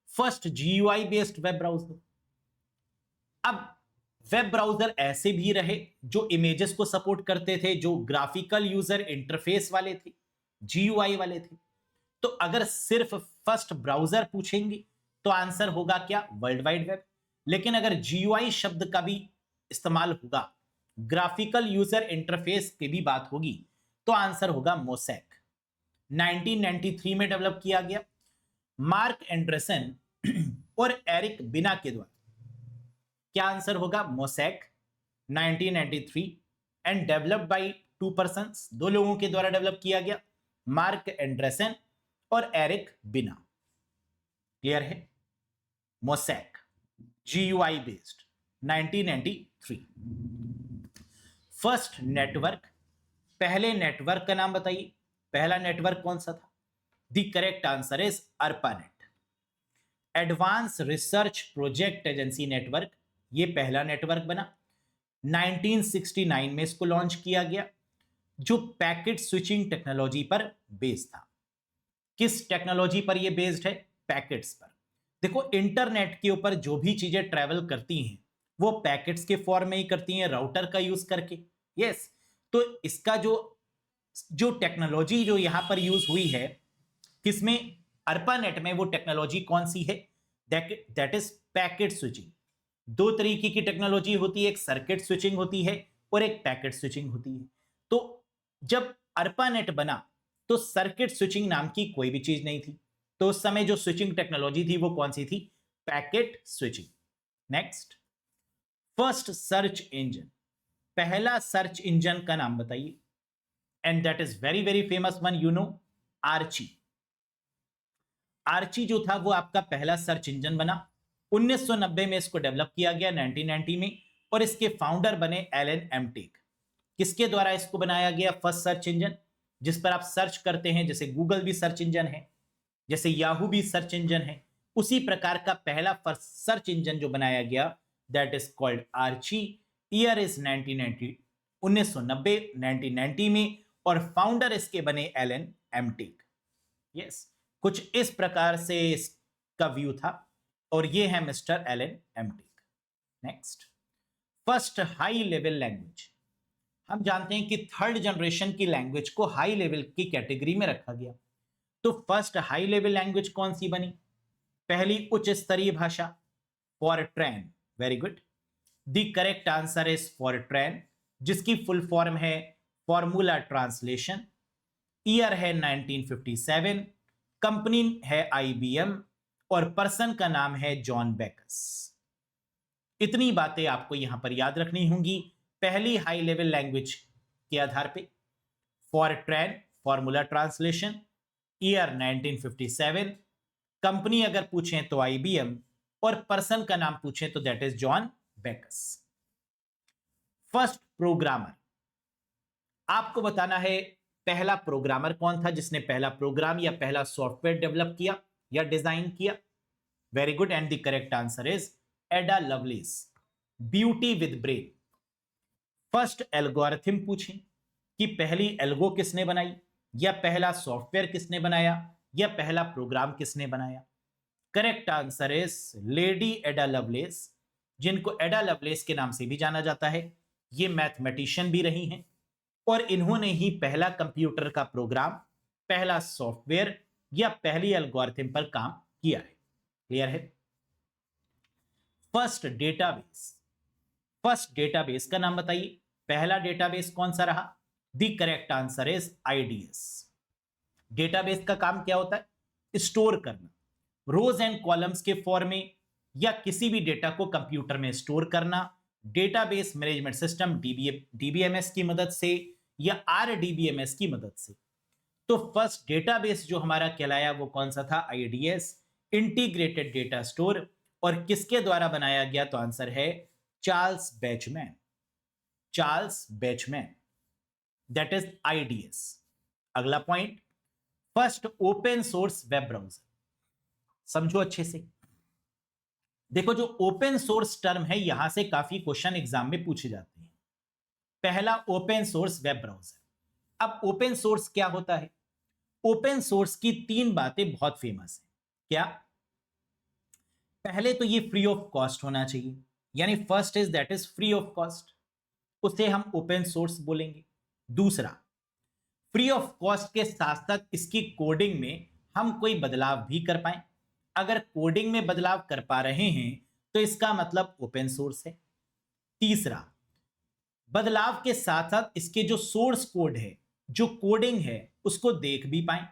first GUI based web browser. अब वेब ब्राउजर ऐसे भी रहे जो इमेजेस को सपोर्ट करते थे, जो ग्राफिकल यूजर इंटरफेस वाले थे, GUI वाले थे। तो अगर सिर्फ फर्स्ट ब्राउजर पूछेंगे तो आंसर होगा क्या? World Wide web. लेकिन अगर GUI शब्द का भी इस्तेमाल होगा, ग्राफिकल यूजर इंटरफेस की भी बात होगी, तो आंसर होगा मोसैक। 1993 में डेवलप किया गया मार्क एंडरसन और एरिक बिना के द्वारा। क्या आंसर होगा? Mosaic 1993 and developed by two persons, दो लोगों के द्वारा डेवलप किया गया, मार्क एंडरसन और एरिक बिना। क्लियर है? Mosaic GUI based 1993। First network, पहले नेटवर्क का नाम बताइए। पहला नेटवर्क कौन सा था? The correct answer is ARPANET। Advance research project agency network, ये पहला नेटवर्क बना। 1969 में इसको लॉन्च किया गया। जो पैकेट स्विचिंग टेक्नोलॉजी पर बेस्ड था। किस टेक्नोलॉजी पर यह बेस्ड है? पैकेट्स पर। देखो, इंटरनेट के ऊपर जो भी चीजें ट्रेवल करती हैं वो पैकेट्स के फॉर्म में ही करती हैं, राउटर का यूज करके। यस, तो इसका जो जो टेक्नोलॉजी जो यहां पर यूज हुई है किसमें? ARPANET में। वो टेक्नोलॉजी कौन सी है? That is packet switching. दो तरीके की टेक्नोलॉजी होती है, एक सर्किट स्विचिंग होती है और एक पैकेट स्विचिंग होती है। तो जब ARPANET बना तो सर्किट स्विचिंग नाम की कोई भी चीज नहीं थी, तो उस समय जो स्विचिंग टेक्नोलॉजी थी वो कौन सी थी? Packet switching. Next, first search engine. पहला सर्च इंजन का नाम बताइए। And that is very very famous one, you know, Archie. Archie जो था वो आपका पहला सर्च इंजन बना। 1990 में इसको डेवलप किया गया, 1990 में, और इसके फाउंडर बने एलन एमटेक। किसके द्वारा इसको बनाया गया फर्स्ट सर्च इंजन? जिस पर आप सर्च करते हैं, जैसे गूगल भी सर्च इंजन है, जैसे याहू भी सर्च इंजन है, उसी प्रकार का पहला फर्स्ट सर्च इंजन जो बनाया गया that is called Archie. Year is 1990, 1990, 1990 में, और फाउंडर इसके बने एलन एमटेक। यस, कुछ इस प्रकार से इसका व्यू था, और ये है mister Alan Emtage. Next, first high level language. हम जानते हैं कि थर्ड जनरेशन की लैंग्वेज को हाई लेवल की कैटेगरी में रखा गया। तो फर्स्ट हाई लेवल लैंग्वेज कौन सी बनी? पहली उच्च स्तरीय भाषा, FORTRAN. Very good, the correct answer is FORTRAN, जिसकी फुल फॉर्म है फॉर्मूला ट्रांसलेशन। ईयर है 1957, कंपनी है IBM, और पर्सन का नाम है जॉन बेकस। इतनी बातें आपको यहां पर याद रखनी होंगी पहली हाई लेवल लैंग्वेज के आधार पे। फॉरट्रैन, फॉर्मूला ट्रांसलेशन, ईयर 1957, कंपनी अगर पूछें तो IBM, और पर्सन का नाम पूछें तो that is John Backus. First programmer, आपको बताना है पहला प्रोग्रामर कौन था जिसने पहला प्रोग्राम या पहला सॉफ्टवेयर डेवलप किया या डिजाइन किया। Very good, and the correct answer is एडा loveless, beauty with brain. First algorithm पूछें कि पहली एल्गो किसने बनाई, या पहला सॉफ्टवेयर किसने बनाया, या पहला प्रोग्राम किसने बनाया। करेक्ट आंसर इज लेडी एडा लवलेस, जिनको एडा लवलेस के नाम से भी जाना जाता है। ये मैथमेटिशियन भी रही हैं, और इन्होंने ही पहला कंप्यूटर का प्रोग्राम, पहला सॉफ्टवेयर या पहली एल्गोरिथम पर काम किया है। क्लियर है? फर्स्ट डेटाबेस, फर्स्ट डेटाबेस का नाम बताइए। पहला डेटाबेस कौन सा रहा? The correct answer is IDS। Database का काम क्या होता है? स्टोर करना, रोज एंड कॉलम्स के फॉर्म में, या किसी भी डेटा को कंप्यूटर में स्टोर करना डेटाबेस मैनेजमेंट सिस्टम DBMS की मदद से या RDBMS की मदद से। तो फर्स्ट डेटाबेस जो हमारा कहलाया वो कौन सा था? IDS, integrated data store. और किसके द्वारा बनाया गया? तो आंसर है Charles Bachman. Charles Bachman, that is IDS। अगला point, first open source web browser. समझो अच्छे से। देखो, जो ओपन सोर्स टर्म है यहां से काफी क्वेश्चन एग्जाम में पूछे जाते हैं। पहला ओपन सोर्स वेब ब्राउज़र। अब ओपन सोर्स क्या होता है? ओपन सोर्स की तीन बातें बहुत फेमस है। क्या? पहले तो ये फ्री ऑफ कॉस्ट होना चाहिए, यानी first is that is free of cost, उसे हम ओपन सोर्स बोलेंगे। दूसरा, फ्री ऑफ कॉस्ट के साथ साथ इसकी कोडिंग में हम कोई बदलाव भी कर पाए। अगर कोडिंग में बदलाव कर पा रहे हैं तो इसका मतलब ओपन सोर्स है। तीसरा, बदलाव के साथ साथ इसके जो सोर्स कोड है, जो कोडिंग है, उसको देख भी पाए।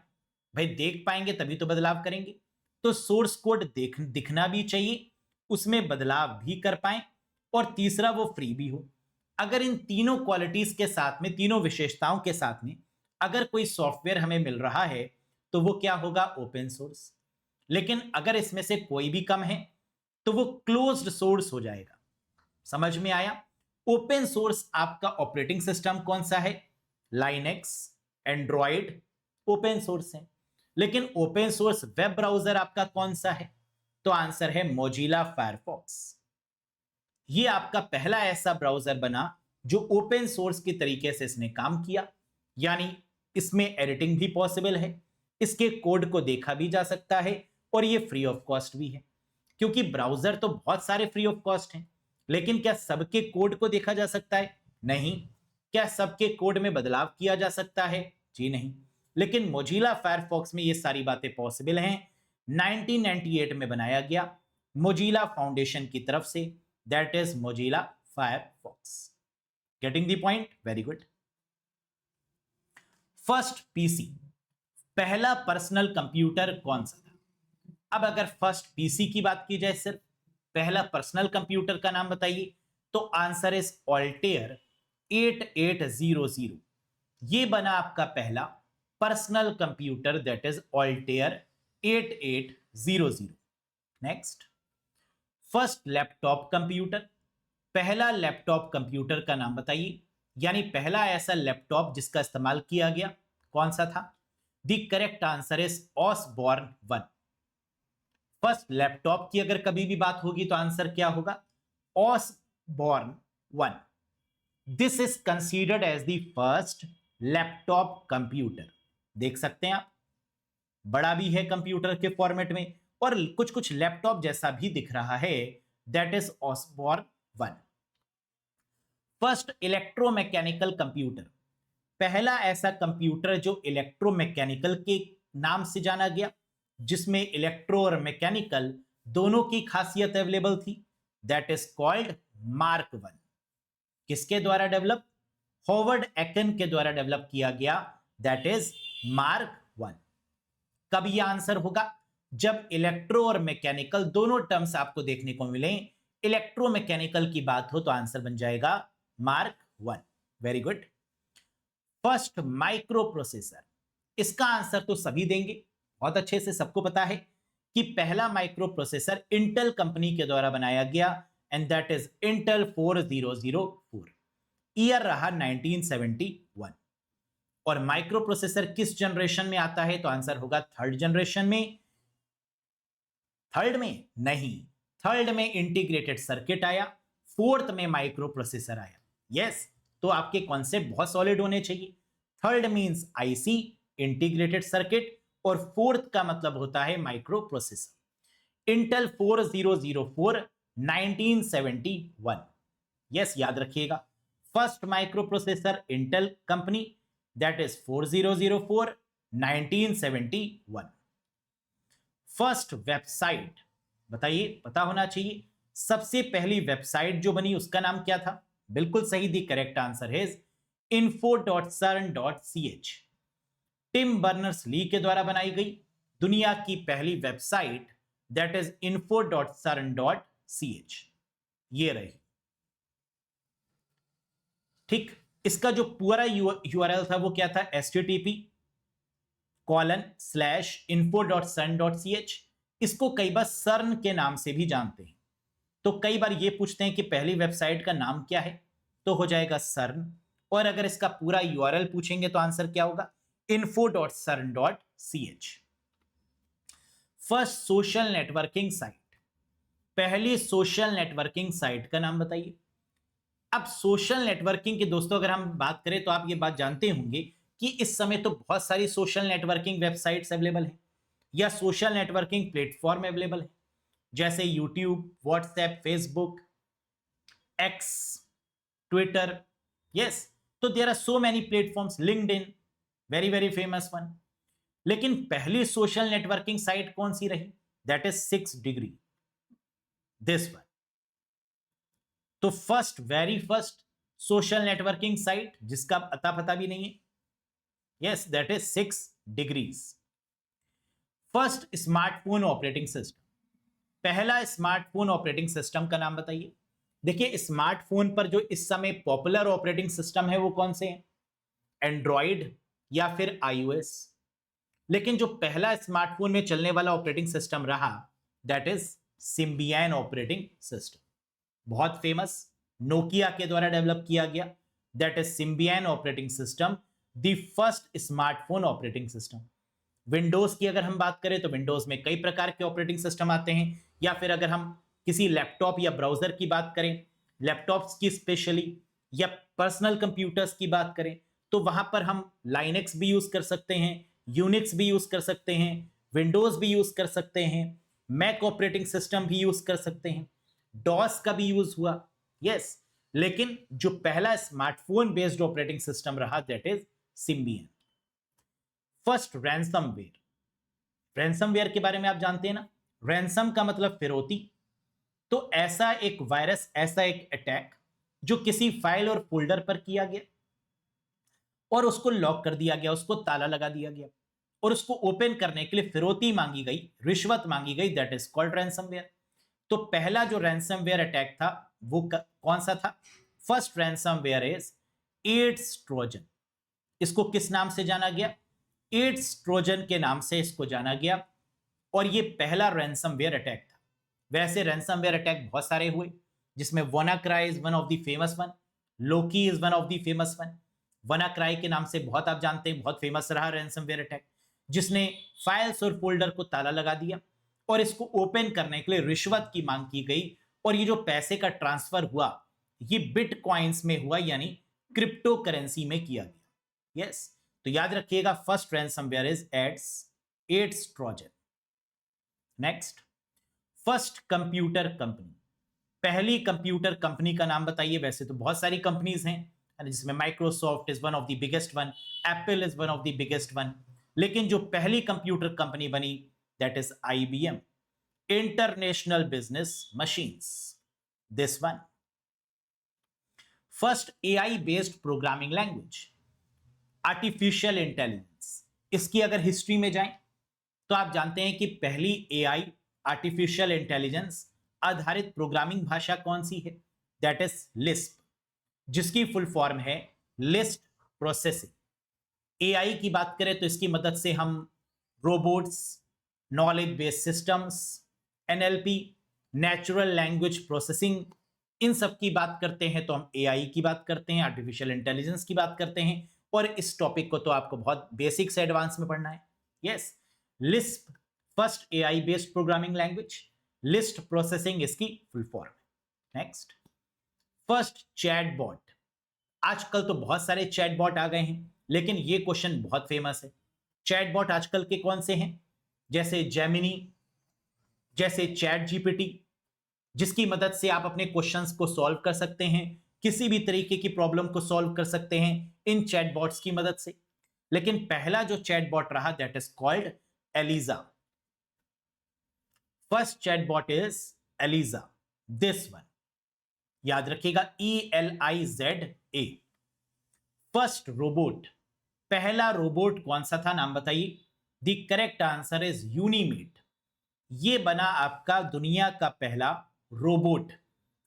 भाई देख पाएंगे तभी तो बदलाव करेंगे, तो सोर्स कोड दिखना भी चाहिए, उसमें बदलाव भी कर पाए, और तीसरा वो फ्री भी हो। अगर इन तीनों क्वालिटीज के साथ में, तीनों विशेषताओं के साथ में अगर कोई सॉफ्टवेयर हमें मिल रहा है तो वो क्या होगा? Open source. लेकिन अगर इसमें से कोई भी कम है तो वो क्लोज्ड सोर्स हो जाएगा। समझ में आया? ओपन सोर्स आपका ऑपरेटिंग सिस्टम कौन सा है? लाइनेक्स, एंड्रॉइड ओपन सोर्स है। लेकिन ओपन सोर्स वेब ब्राउजर आपका कौन सा है? तो आंसर है मोजिला फायरफॉक्स। ये आपका पहला ऐसा ब्राउजर बना जो ओपन सोर्स की तरीके से इसने काम किया। यानी इसमें एडिटिंग भी पॉसिबल है, इसके कोड को देखा भी जा सकता है और ये फ्री ऑफ कॉस्ट भी है। क्योंकि ब्राउजर तो बहुत सारे फ्री ऑफ कॉस्ट हैं, लेकिन क्या सबके कोड को देखा जा सकता है? नहीं। क्या सबके कोड में बदलाव किया जा सकता है? जी नहीं। लेकिन मोजिला फायरफॉक्स में ये सारी बातें पॉसिबल हैं। 1998 में बनाया गया मोजिला फाउंडेशन की तरफ से, that is Mozilla Firefox. Getting the point? Very good. First PC, पहला पर्सनल कंप्यूटर कौन सा था? अब अगर फर्स्ट पीसी की बात की जाए, सिर्फ पहला पर्सनल कंप्यूटर का नाम बताइए, तो आंसर इज ऑल्टेयर 8800। ये बना आपका पहला personal computer, that is Altair 8800। Next, first laptop computer, पहला लैपटॉप कंप्यूटर का नाम बताइए, यानी पहला ऐसा लैपटॉप जिसका इस्तेमाल किया गया, कौन सा था? The correct answer is Osborne 1। First laptop की अगर कभी भी बात होगी तो आंसर क्या होगा? Osborne 1। This is considered as the first laptop computer. देख सकते हैं आप, बड़ा भी है कंप्यूटर के फॉर्मेट में और कुछ कुछ लैपटॉप जैसा भी दिख रहा है, that is Osborne 1। First electromechanical computer, पहला ऐसा कंप्यूटर जो इलेक्ट्रोमैकेनिकल के नाम से जाना गया, जिसमें इलेक्ट्रो और मैकेनिकल दोनों की खासियत अवेलेबल थी, दैट इज कॉल्ड मार्क 1। किसके द्वारा डेवलप? हॉवर्ड एकन के द्वारा डेवलप किया गया, दैट इज मार्क 1। कब यह आंसर होगा? जब इलेक्ट्रो और मैकेनिकल दोनों टर्म्स आपको देखने को मिले। इलेक्ट्रोमैकेनिकल की बात हो तो आंसर बन जाएगा mark 1। Very good. First micro processor, इसका आंसर तो सभी देंगे, बहुत अच्छे से सबको पता है कि पहला माइक्रो प्रोसेसर इंटेल कंपनी के द्वारा बनाया गया, and that is Intel 4004। Year रहा 1971। और माइक्रो प्रोसेसर किस जनरेशन में आता है? तो आंसर होगा थर्ड जनरेशन में। थर्ड में नहीं, थर्ड में इंटीग्रेटेड सर्किट आया, फोर्थ में माइक्रो प्रोसेसर आया। यस, तो आपके कॉन्सेप्ट बहुत सॉलिड होने चाहिए। Third means IC, integrated circuit, और फोर्थ का मतलब होता है माइक्रो प्रोसेसर। इंटेल 4004 1971। यस, याद रखिएगा, first micro processor Intel company, that is 4004 1971। First website बताइए, पता होना चाहिए। सबसे पहली वेबसाइट जो बनी उसका नाम क्या था? बिल्कुल सही, दी करेक्ट आंसर है info.cern.ch। टिम बर्नर्स ली के द्वारा बनाई गई दुनिया की पहली वेबसाइट, दैट इज info.cern.ch। ये रही। ठीक, इसका जो पूरा यूआरएल था वो क्या था? http:/info.cern.ch। इसको कई बार सर्न के नाम से भी जानते हैं, तो कई बार ये पूछते हैं कि पहली वेबसाइट का नाम क्या है, तो हो जाएगा सर्न। और अगर इसका पूरा यूआरएल पूछेंगे तो आंसर क्या होगा? info.cern.ch। First social networking site, पहली सोशल नेटवर्किंग साइट का नाम बताइए। अब सोशल नेटवर्किंग की दोस्तों अगर हम बात करें तो आप ये बात जानते होंगे कि इस समय तो बहुत सारी सोशल नेटवर्किंग वेबसाइट्स अवेलेबल है या सोशल नेटवर्किंग प्लेटफॉर्म अवेलेबल है, जैसे YouTube, WhatsApp, Facebook, X, Twitter. Yes, तो there are so many platforms, LinkedIn, very very famous one. लेकिन पहली सोशल नेटवर्किंग साइट कौन सी रही? That is 6 degree, this one. तो first, very first social networking site जिसका अता पता भी नहीं है, yes, that is 6 degrees. First smartphone operating system, पहला स्मार्टफोन ऑपरेटिंग सिस्टम का नाम बताइए। देखिए, स्मार्टफोन पर जो इस समय पॉपुलर ऑपरेटिंग सिस्टम है वो कौन से हैं? एंड्रॉइड या फिर आईओएस। लेकिन जो पहला स्मार्टफोन में चलने वाला ऑपरेटिंग सिस्टम रहा, that is Symbian operating system, बहुत फेमस, नोकिया के द्वारा डेवलप किया गया, that is Symbian operating system, the first smartphone operating system. Windows की अगर हम बात करें तो विंडोज में कई प्रकार के ऑपरेटिंग सिस्टम आते हैं, या फिर अगर हम किसी लैपटॉप या ब्राउजर की बात करें, लैपटॉप्स की स्पेशली, या पर्सनल कंप्यूटर्स की बात करें, तो वहां पर हम लाइनेक्स भी यूज कर सकते हैं, यूनिक्स भी यूज कर सकते हैं, विंडोज भी यूज कर सकते हैं, मैक ऑपरेटिंग सिस्टम भी यूज कर सकते हैं, डॉस का भी यूज हुआ। यस, लेकिन जो पहला स्मार्टफोन बेस्ड ऑपरेटिंग सिस्टम रहा that is Symbian. First ransomware. Ransomware के बारे में आप जानते हैं ना, रैंसम का मतलब फिरौती। तो ऐसा एक वायरस, ऐसा एक अटैक जो किसी फाइल और फोल्डर पर किया गया और उसको लॉक कर दिया गया, उसको ताला लगा दिया गया और उसको ओपन करने के लिए फिरौती मांगी गई, रिश्वत मांगी गई, दैट इज कॉल्ड रैंसमवेयर। तो पहला जो रैंसमवेयर अटैक था वो कौन सा था? First ransomware is AIDS Trojan. इसको किस नाम से जाना गया? एड्स ट्रोजन के नाम से इसको जाना गया और ये पहला रैंसमवेयर अटैक था। वैसे रैंसमवेयर अटैक बहुत सारे हुए, जिसमें WannaCry is one of the famous one, Loki is one of the famous one. WannaCry के नाम से बहुत आप जानते हैं, बहुत फेमस रहा रैंसमवेयर अटैक, जिसने फाइल्स और फोल्डर को ताला लगा दिया और इसको ओपन करने के लिए रिश्वत की मांग की गई और ये जो पैसे का ट्रांसफर हुआ ये बिटकॉइंस में हुआ, यानी क्रिप्टो करेंसी में किया गया। यस, तो याद रखिएगा first ransomware is AIDS Trojan. Next, first computer company. पहली कंप्यूटर कंपनी का नाम बताइए। वैसे तो बहुत सारी कंपनीज हैं, जिसमें Microsoft is one of the biggest one, Apple is one of the biggest one, लेकिन जो पहली कंप्यूटर कंपनी बनी that is IBM, international business machines, this one. First AI based programming language, artificial intelligence. इसकी अगर history में जाएं तो आप जानते हैं कि पहली AI आर्टिफिशियल इंटेलिजेंस आधारित प्रोग्रामिंग भाषा कौन सी है? दैट इज लिस्प, जिसकी फुल फॉर्म है लिस्ट प्रोसेसिंग। AI की बात करें तो इसकी मदद से हम robots, knowledge based systems, NLP, natural language processing, इन सब की बात करते हैं तो हम AI की बात करते हैं, आर्टिफिशियल इंटेलिजेंस की बात करते हैं। और इस टॉपिक को तो आपको बहुत बेसिक से एडवांस में पढ़ना है। Yes, LISP first AI based programming language, list processing इसकी full form. Next, first chatbot. आजकल तो बहुत सारे चैटबॉट आ गए हैं, लेकिन ये क्वेश्चन बहुत फेमस है। चैटबॉट आजकल के कौन से हैं? जैसे जेमिनी, जैसे चैट GPT, जिसकी मदद से आप अपने क्वेश्चंस को सॉल्व कर सकते हैं, किसी भी तरीके की प्रॉब्लम को सॉल्व कर सकते हैं इन चैटबॉट्स की मदद से। लेकिन पहला जो चैटबॉट रहा that is called ELIZA. First chatbot is ELIZA, this one, याद रखिएगा ELIZA। फर्स्ट रोबोट, पहला रोबोट कौन सा था? नाम बताइए। The correct answer is Unimate. ये बना आपका दुनिया का पहला रोबोट।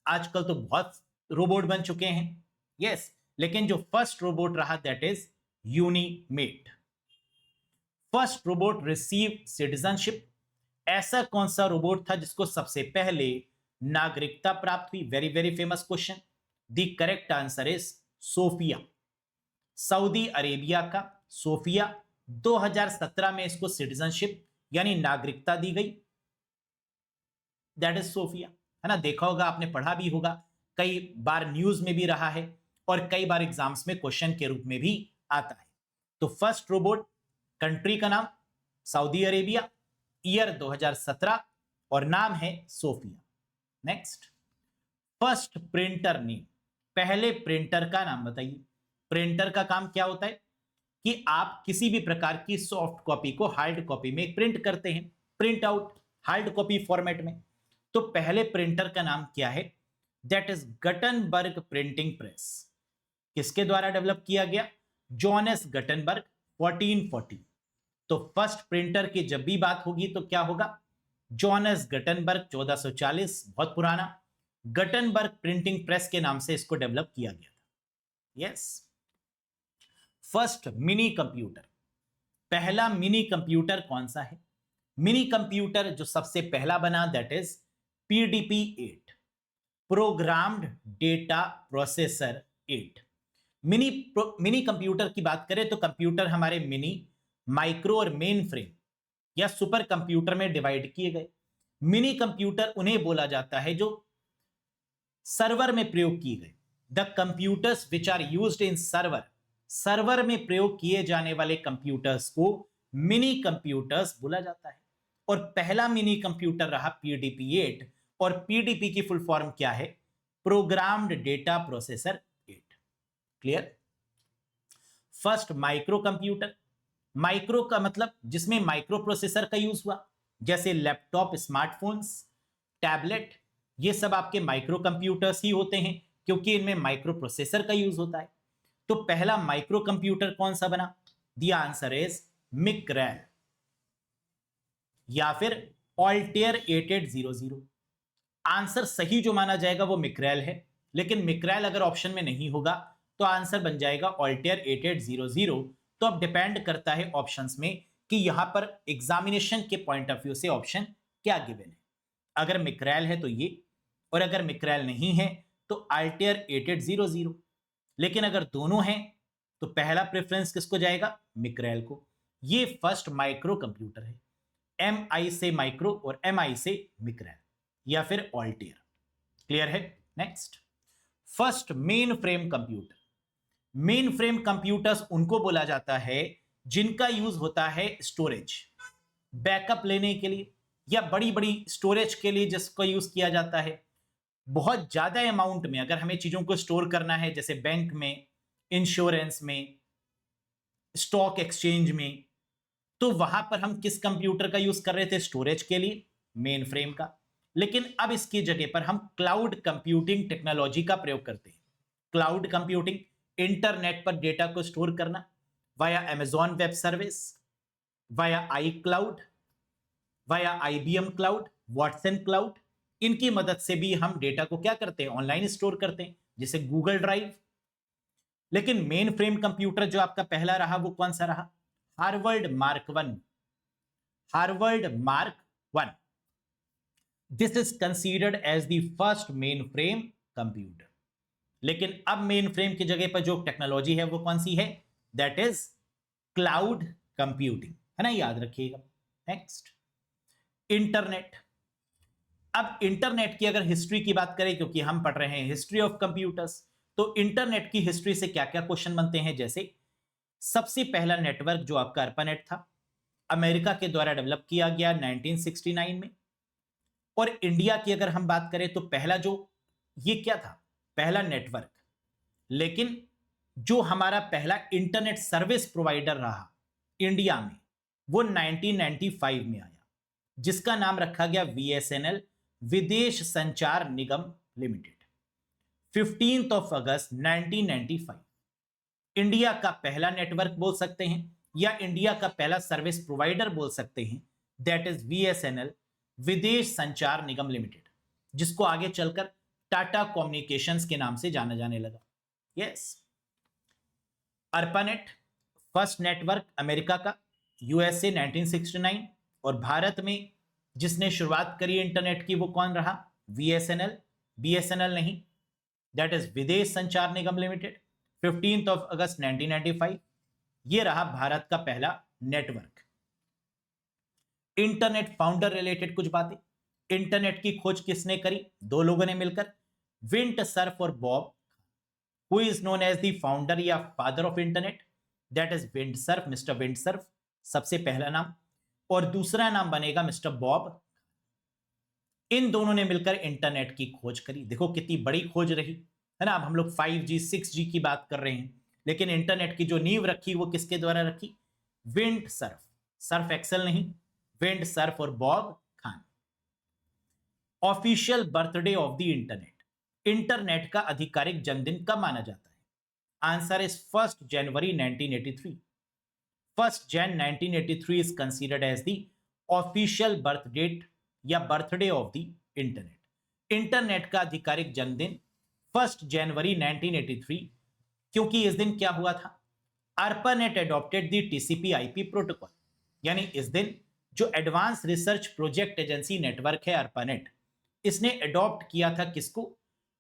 आजकल तो बहुत रोबोट बन चुके हैं, यस, लेकिन जो फर्स्ट रोबोट रहा that is Unimate. First robot receive citizenship. ऐसा कौन सा रोबोट था जिसको सबसे पहले नागरिकता प्राप्त हुई? Very very famous question. The correct answer is Sophia, Saudi Arabia का सोफिया। 2017 में इसको सिटीजनशिप यानी नागरिकता दी गई, दैट इज सोफिया, है ना। देखा होगा आपने, पढ़ा भी होगा, कई बार न्यूज में भी रहा है और कई बार एग्जाम्स में क्वेश्चन के रूप में भी आता है। तो फर्स्ट रोबोट, कंट्री का नाम सऊदी अरेबिया, ईयर 2017 और नाम है Sophia. Next, first printer name. पहले प्रिंटर का नाम बताइए। प्रिंटर का काम क्या होता है कि आप किसी भी प्रकार की सॉफ्ट कॉपी को हार्ड कॉपी में प्रिंट करते हैं, print out hard copy format में। तो पहले प्रिंटर का नाम क्या है? That is Gutenberg printing press. किसके द्वारा डेवलप किया गया? जॉनेस गटनबर्ग, 1440। तो फर्स्ट प्रिंटर की जब भी बात होगी तो क्या होगा? जॉनेस गटनबर्ग, 1440, बहुत पुराना। गटनबर्ग प्रिंटिंग प्रेस के नाम से इसको डेवलप किया गया था। यस। फर्स्ट मिनी कंप्यूटर, पहला मिनी कंप्यूटर कौन सा है? मिनी कंप्यूटर जो सबसे पहला बना that is PDP-8, programmed data processor 8। Mini computer की बात करें तो कंप्यूटर हमारे मिनी, माइक्रो और मेन फ्रेम या सुपर कंप्यूटर में डिवाइड किए गए। मिनी कंप्यूटर उन्हें बोला जाता है जो सर्वर में प्रयोग किए गए। The computers which are used in server, server में प्रयोग किए जाने वाले कंप्यूटर्स को मिनी कंप्यूटर्स बोला जाता है। और पहला मिनी कंप्यूटर रहा PDP-8, और PDP की फुल फॉर्म क्या है? Programmed data processor 8। Clear? First micro computer, micro का मतलब जिसमें माइक्रो प्रोसेसर का यूज हुआ, जैसे लैपटॉप, स्मार्टफोन्स, टैबलेट, ये सब आपके माइक्रो कंप्यूटर्स ही होते हैं क्योंकि इनमें माइक्रो प्रोसेसर का यूज होता है। तो पहला माइक्रो कंप्यूटर कौन सा बना? द आंसर इज मिक्रेल या फिर ऑल्टेयर 8800। आंसर सही जो माना जाएगा वो मिक्रेल है, लेकिन मिक्रेल अगर ऑप्शन में नहीं होगा तो आंसर बन जाएगा ऑल्टेयर 8800। तो अब डिपेंड करता है ऑप्शंस में कि यहां पर एग्जामिनेशन के पॉइंट ऑफ व्यू से ऑप्शन क्या गिवन है। अगर मिक्रेल है तो ये, और अगर मिक्रेल नहीं है तो अल्टेयर 8800। लेकिन अगर दोनों हैं तो पहला प्रेफरेंस किसको जाएगा? मिक्रेल को। ये फर्स्ट माइक्रो कंप्यूटर है, MI से माइक्रो और MI से मिक्रेल या फिर ऑल्टेयर। क्लियर है? Next, first mainframe computer. Main frame computers उनको बोला जाता है जिनका यूज होता है स्टोरेज, बैकअप लेने के लिए या बड़ी बड़ी स्टोरेज के लिए, जिसको यूज किया जाता है बहुत ज्यादा अमाउंट में। अगर हमें चीजों को स्टोर करना है, जैसे बैंक में, इंश्योरेंस में, स्टॉक एक्सचेंज में, तो वहां पर हम किस कंप्यूटर का यूज कर रहे थे? स्टोरेज के लिए मेन फ्रेम का। लेकिन अब इसकी जगह पर हम क्लाउड कंप्यूटिंग टेक्नोलॉजी का प्रयोग करते हैं। क्लाउड कंप्यूटिंग, इंटरनेट पर डेटा को स्टोर करना via Amazon web service, via iCloud, via IBM cloud, Watson cloud, इनकी मदद से भी हम डेटा को क्या करते हैं? ऑनलाइन स्टोर करते हैं, जैसे गूगल ड्राइव। लेकिन मेन फ्रेम कंप्यूटर जो आपका पहला रहा वो कौन सा रहा? Harvard Mark 1। Harvard Mark 1, this is considered as the first mainframe computer. लेकिन अब मेन फ्रेम की जगह पर जो टेक्नोलॉजी है वो कौन सी है? दैट इज क्लाउड कंप्यूटिंग, है ना, याद रखिएगा। Next, internet. अब इंटरनेट की अगर हिस्ट्री की बात करें, क्योंकि हम पढ़ रहे हैं हिस्ट्री ऑफ कंप्यूटर्स, तो इंटरनेट की हिस्ट्री से क्या क्या क्वेश्चन बनते हैं? जैसे सबसे पहला नेटवर्क जो आपका अर्पानेट था, अमेरिका के द्वारा डेवलप किया गया 1969 में। और इंडिया की अगर हम बात करें तो पहला जो ये क्या था? पहला नेटवर्क। लेकिन जो हमारा पहला इंटरनेट सर्विस प्रोवाइडर रहा इंडिया में वो 1995 में आया, जिसका नाम रखा गया VSNL, विदेश संचार निगम लिमिटेड। 15 अगस्त 1995 इंडिया का पहला नेटवर्क बोल सकते हैं या इंडिया का पहला सर्विस प्रोवाइडर बोल सकते हैं, दैट इज VSNL, विदेश संचार निगम लिमिटेड, जिसको आगे चलकर टाटा कम्युनिकेशंस के नाम से जाना जाने लगा। Yes, ARPANET first network America का, USA 1969। और भारत में जिसने शुरुआत करी इंटरनेट की वो कौन रहा? VSNL, BSNL नहीं, दैट इज विदेश संचार निगम लिमिटेड, 15 अगस्त 1995। ये रहा भारत का पहला नेटवर्क। इंटरनेट फाउंडर रिलेटेड कुछ बातें। इंटरनेट की खोज किसने करी? दो लोगों ने मिलकर, विंट सर्फ और Bob. Who is known as the founder या father of internet? That is Vint Cerf, mister Vint Cerf, सबसे पहला नाम। और दूसरा नाम बनेगा मिस्टर बॉब। इन दोनों ने मिलकर इंटरनेट की खोज करी। देखो कितनी बड़ी खोज रही, है ना। अब हम लोग 5G 6G की बात कर रहे हैं, लेकिन इंटरनेट की जो नींव रखी वो किसके द्वारा रखी? विंड सर्फ, सर्फ एक्सेल नहीं, विंड सर्फ और Bob Khan. Official birthday of the internet, internet का आधिकारिक जन्मदिन कब माना जाता है? Answer is 1 January 1983। 1 Jan 1983 is considered as the official birth date या birthday of the internet. Internet का आधिकारिक जन्मदिन 1 जनवरी 1983, क्योंकि इस दिन क्या हुआ था? ARPANET adopted the TCP/IP protocol, यानी इस दिन जो advance research project agency network है ARPANET, इसने एडॉप्ट किया था किसको?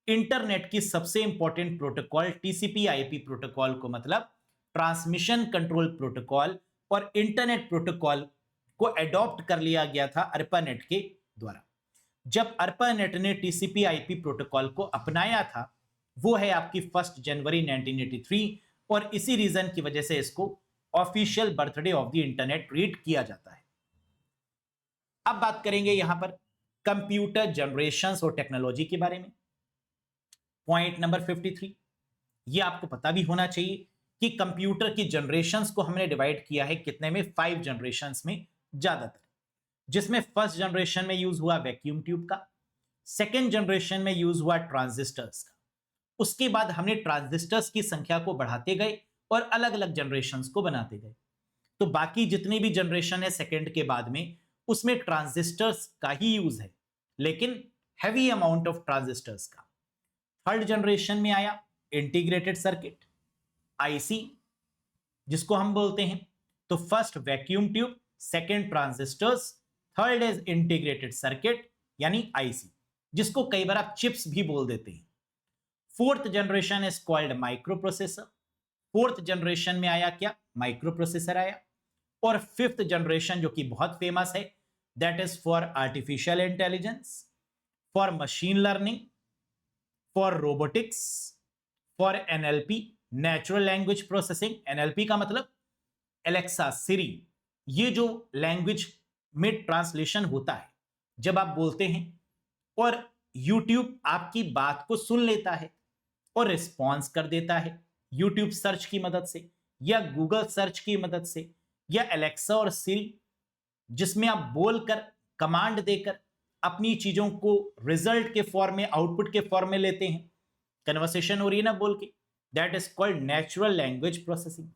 इंटरनेट की सबसे इंपॉर्टेंट प्रोटोकॉल TCP/IP प्रोटोकॉल को, मतलब ट्रांसमिशन कंट्रोल प्रोटोकॉल और इंटरनेट प्रोटोकॉल को एडॉप्ट कर लिया गया था ARPANET के द्वारा। जब ARPANET ने TCP/IP प्रोटोकॉल को अपनाया था वो है आपकी 1 जनवरी 1983, और इसी रीजन की वजह से इसको official birthday of the internet treat किया जाता है। अब बात करेंगे यहां पर कंप्यूटर जनरेशंस और टेक्नोलॉजी के बारे में। पॉइंट नंबर 53, ये आपको पता भी होना चाहिए कि कंप्यूटर की जनरेशंस को हमने डिवाइड किया है कितने में, 5 जनरेशंस में ज्यादातर, जिसमें फर्स्ट जनरेशन में यूज हुआ वैक्यूम ट्यूब का, सेकेंड जनरेशन में यूज हुआ ट्रांजिस्टर्स का, उसके बाद हमने ट्रांजिस्टर्स की संख्या को बढ़ाते गए और अलग अलग जनरेशंस को बनाते गए। तो बाकी जितनी भी जनरेशन है सेकेंड के बाद में, उसमें ट्रांजिस्टर्स का ही यूज है, लेकिन हैवी अमाउंट ऑफ ट्रांजिस्टर्स का। थर्ड जनरेशन में आया इंटीग्रेटेड सर्किट, आईसी जिसको हम बोलते हैं। तो first vacuum tube, second transistors, third is integrated circuit यानी आईसी, जिसको कई बार आप चिप्स भी बोल देते हैं। Fourth generation is called micro processor. Fourth generation में आया क्या, माइक्रो प्रोसेसर आया। और फिफ्थ जनरेशन जो कि बहुत फेमस है, that is for artificial intelligence, for machine learning, for robotics, for NLP, natural language processing. NLP का मतलब एलेक्सा, सिरी, ये जो लैंग्वेज में ट्रांसलेशन होता है जब आप बोलते हैं, और यूट्यूब आपकी बात को सुन लेता है और रिस्पॉन्स कर देता है यूट्यूब सर्च की मदद से या गूगल सर्च की मदद से, या एलेक्सा और सिरी जिसमें आप बोलकर कमांड देकर अपनी चीजों को रिजल्ट के फॉर्म में, आउटपुट के फॉर्म में लेते हैं, कन्वर्सेशन हो रही है ना बोल के, that is called natural language processing.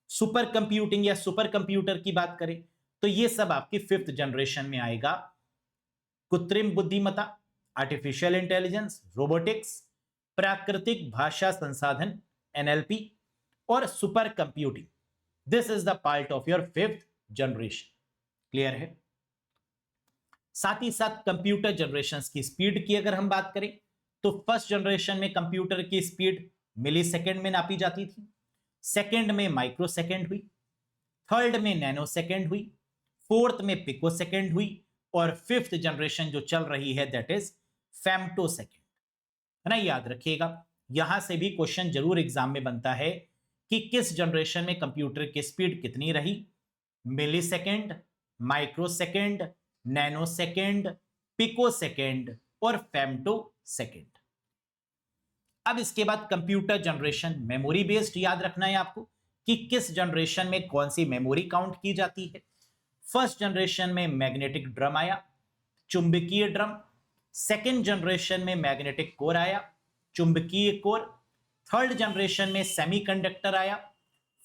Super computing या सुपर कंप्यूटर की बात करें तो ये सब आपकी फिफ्थ जनरेशन में आएगा। कृत्रिम बुद्धिमत्ता, आर्टिफिशियल इंटेलिजेंस, रोबोटिक्स, प्राकृतिक भाषा संसाधन एनएलपी और super computing, this is the part of your fifth generation. Clear है? साथ ही साथ कंप्यूटर जनरेशंस की स्पीड की अगर हम बात करें तो फर्स्ट जनरेशन में कंप्यूटर की स्पीड मिली सेकेंड में नापी जाती थी, सेकेंड में माइक्रो सेकेंड हुई, थर्ड में नैनो सेकेंड हुई, फोर्थ में पिको सेकेंड हुई, और फिफ्थ जनरेशन जो चल रही है दैट इज फेम्टो सेकेंड, है ना। याद रखिएगा, यहां से भी क्वेश्चन जरूर एग्जाम में बनता है कि किस जनरेशन में कंप्यूटर की स्पीड कितनी रही, millisecond, microsecond, nanosecond, picosecond और फेम्टो सेकेंड। अब इसके बाद कंप्यूटर जनरेशन मेमोरी बेस्ड याद रखना है आपको कि किस जनरेशन में कौन सी मेमोरी काउंट की जाती है। फर्स्ट जनरेशन में मैग्नेटिक ड्रम आया, चुंबकीय ड्रम। सेकेंड जनरेशन में मैग्नेटिक कोर आया, चुंबकीय कोर। थर्ड जनरेशन में सेमीकंडक्टर आया,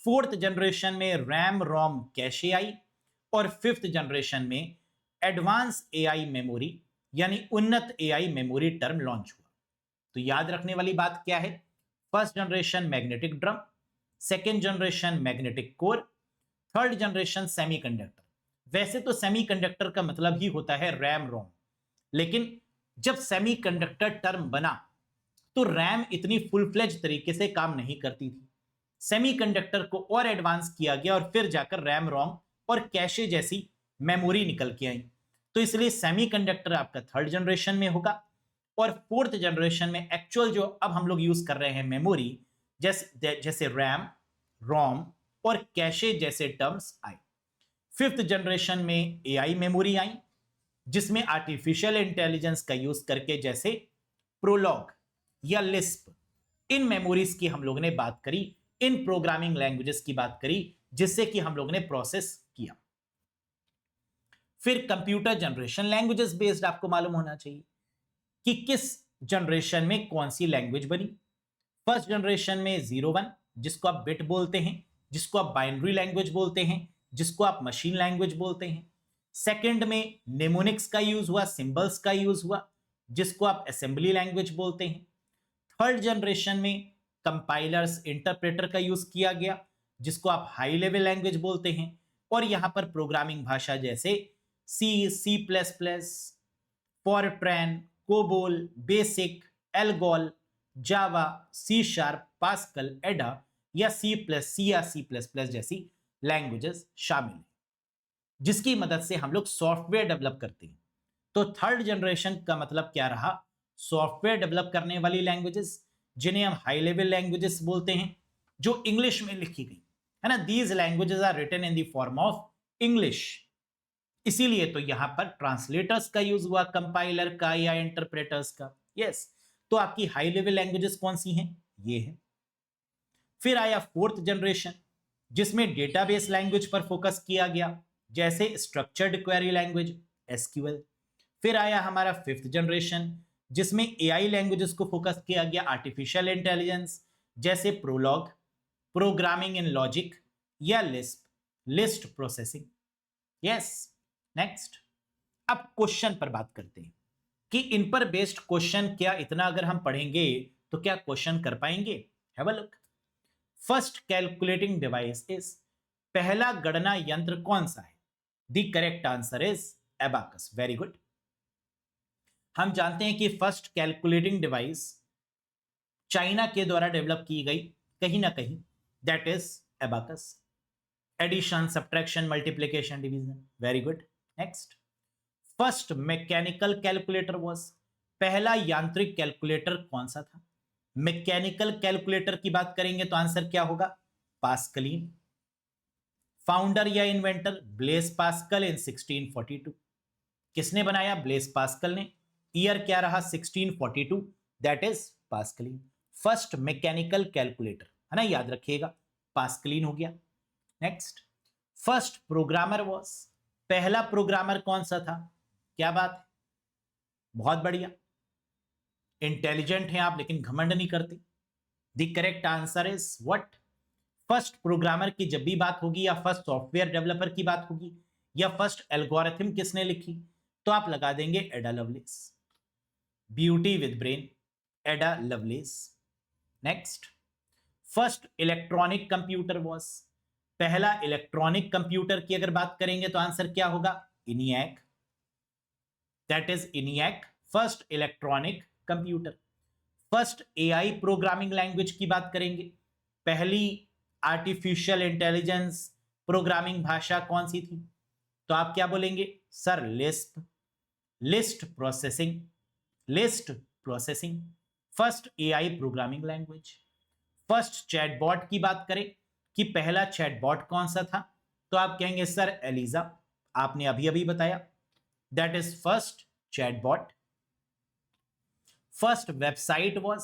फोर्थ जनरेशन में रैम रोम कैशे आई, और फिफ्थ जनरेशन में एडवांस एआई मेमोरी यानी उन्नत एआई मेमोरी टर्म लॉन्च हुआ। तो याद रखने वाली बात क्या है, first generation magnetic drum, second generation magnetic core, third generation semiconductor. वैसे तो सेमीकंडक्टर का मतलब ही होता है रैम रोम, लेकिन जब सेमीकंडक्टर टर्म बना तो रैम इतनी फुल फ्लेज तरीके से काम नहीं करती थी। सेमीकंडक्टर को और एडवांस किया गया और फिर जाकर रैम रोम और कैशे जैसी मेमोरी निकल के आई। तो इसलिए सेमीकंडक्टर आपका थर्ड जनरेशन में होगा, और फोर्थ जनरेशन में एक्चुअल जो अब हम लोग यूज कर रहे हैं मेमोरी, जैसे रैम, रोम और कैशे जैसे टर्म्स आए। फिफ्थ जनरेशन में एआई मेमोरी आई, जिसमें आर्टिफिशियल इंटेलिजेंस का यूज करके, जैसे प्रोलॉग या लिस्प, इन मेमोरीज की हम लोगों ने बात करी, इन प्रोग्रामिंग लैंग्वेजेस की बात करी, जिससे कि हम लोगों ने प्रोसेस किया। फिर कंप्यूटर जनरेशन लैंग्वेजेस बेस्ड आपको मालूम होना चाहिए कि किस जनरेशन में कौन सी लैंग्वेज बनी। फर्स्ट जनरेशन में 01, जिसको आप बिट बोलते हैं, जिसको आप बाइनरी लैंग्वेज बोलते हैं, जिसको आप मशीन लैंग्वेज बोलते हैं। सेकंड में नेमोनिक्स का यूज हुआ, सिंबल्स का यूज हुआ, जिसको आप असेंबली लैंग्वेज बोलते हैं। थर्ड जनरेशन में कंपाइलर्स, इंटरप्रेटर का यूज किया गया, जिसको आप हाई लेवल लैंग्वेज बोलते हैं। और यहां पर प्रोग्रामिंग भाषा जैसे C, C plus plus, FORTRAN, COBOL, BASIC, ALGOL, Java, C sharp, Pascal, Ada या सी प्लस सी या सी प्लस प्लस जैसी लैंग्वेजेस शामिल हैं, जिसकी मदद से हम लोग सॉफ्टवेयर डेवलप करते हैं। तो थर्ड जनरेशन का मतलब क्या रहा, सॉफ्टवेयर डेवलप करने वाली लैंग्वेजेस, जिन्हें हम हाई लेवल लैंग्वेजेस बोलते हैं, जो इंग्लिश में लिखी गई है ना, these languages are written in the form of English. इसीलिए तो यहां पर ट्रांसलेटर्स का यूज हुआ, कंपाइलर का या इंटरप्रेटर्स का। यस, तो आपकी हाई लेवल लैंग्वेजेस कौन सी हैं? ये है। फिर आया फोर्थ जनरेशन, जिसमें डेटाबेस लैंग्वेज पर फोकस किया गया, जैसे स्ट्रक्चर्ड क्वेरी लैंग्वेज एसक्यूएल। फिर आया हमारा फिफ्थ जनरेशन, जिसमें एआई लैंग्वेजेस को फोकस किया गया, आर्टिफिशियल इंटेलिजेंस, जैसे प्रोलॉग, प्रोग्रामिंग इन लॉजिक या लिस्ट प्रोसेसिंग। Yes, next. अब क्वेश्चन पर बात करते हैं कि इन पर बेस्ड क्वेश्चन क्या इतना अगर हम पढ़ेंगे तो क्या क्वेश्चन कर पाएंगे? Have a look. First calculating device is, पहला गणना यंत्र कौन सा है? The correct answer is abacus. Very good. हम जानते हैं कि फर्स्ट कैलकुलेटिंग डिवाइस चाइना के द्वारा डेवलप की गई कहीं ना कहीं, that is abacus. Addition, subtraction, multiplication, division. Very good. Next. First mechanical calculator was, पहला यांत्रिक कैलकुलेटर कौन सा था? मैकेनिकल कैलकुलेटर की बात करेंगे तो आंसर क्या होगा? पास्कलिन। फाउंडर या इन्वेंटर? ब्लेस पास्कल इन 1642। किसने बनाया? ब्लेस पास्कल ने। ईयर क्या रहा? 1642, that is Pascaline. First mechanical calculator, है ना, याद रखिएगा, पास्कलिन हो गया। नेक्स्ट। फर्स्ट प्रोग्रामर वाज, पहला प्रोग्रामर कौन सा था? क्या बात है, बहुत बढ़िया, इंटेलिजेंट हैं आप लेकिन घमंड नहीं करते। The correct answer is what? First programmer की जब भी बात होगी या फर्स्ट सॉफ्टवेयर डेवलपर की बात होगी या फर्स्ट एल्गोरिथम किसने लिखी, तो आप लगा देंगे एडा लवलेस। ब्यूटी विद ब्रेन, एडा loveless. Next. First electronic computer was, पहला इलेक्ट्रॉनिक कंप्यूटर की अगर बात करेंगे तो आंसर क्या होगा? ENIAC, that is ENIAC, first electronic computer. First AI programming language की बात करेंगे, पहली आर्टिफिशियल इंटेलिजेंस प्रोग्रामिंग भाषा कौन सी थी? तो आप क्या बोलेंगे? Sir Lisp, list processing, list processing, first AI programming language. First chatbot की बात करें कि पहला चैटबॉट कौन सा था, तो आप कहेंगे सर एलिजा, आपने अभी अभी बताया, that is first chatbot. First website was,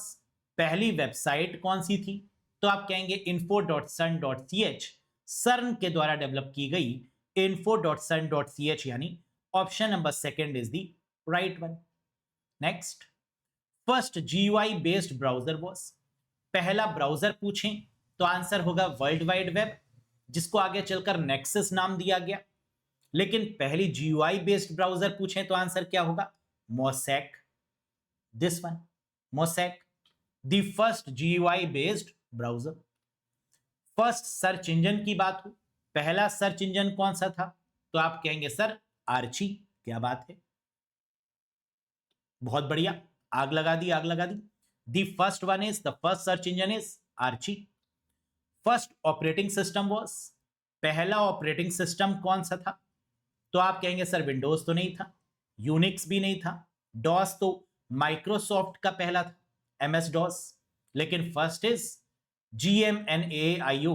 पहली वेबसाइट कौन सी थी, तो आप कहेंगे info.sun.ch, सर्न के द्वारा डेवलप की गई info.sun.ch, यानी option number second is the right one. Next. First GUI based browser was, पहला ब्राउजर पूछें तो आंसर होगा वर्ल्ड वाइड वेब, जिसको आगे चलकर नेक्सस नाम दिया गया। लेकिन पहली जीयूआई बेस्ड ब्राउजर पूछें तो आंसर क्या होगा? Mosaic, this one, mosaic, the first GUI based browser. First search engine की बात हो, पहला सर्च इंजन कौन सा था, तो आप कहेंगे सर आर्ची। क्या बात है, बहुत बढ़िया, आग लगा दी, आग लगा दी। The first one is, the first search engine is Archie. First operating system was, पहला ऑपरेटिंग सिस्टम कौन सा था, तो आप कहेंगे सर विंडोज तो नहीं था, यूनिक्स भी नहीं था, डॉस तो माइक्रोसॉफ्ट का पहला था, एमएस डॉस। लेकिन first is GMNAIO,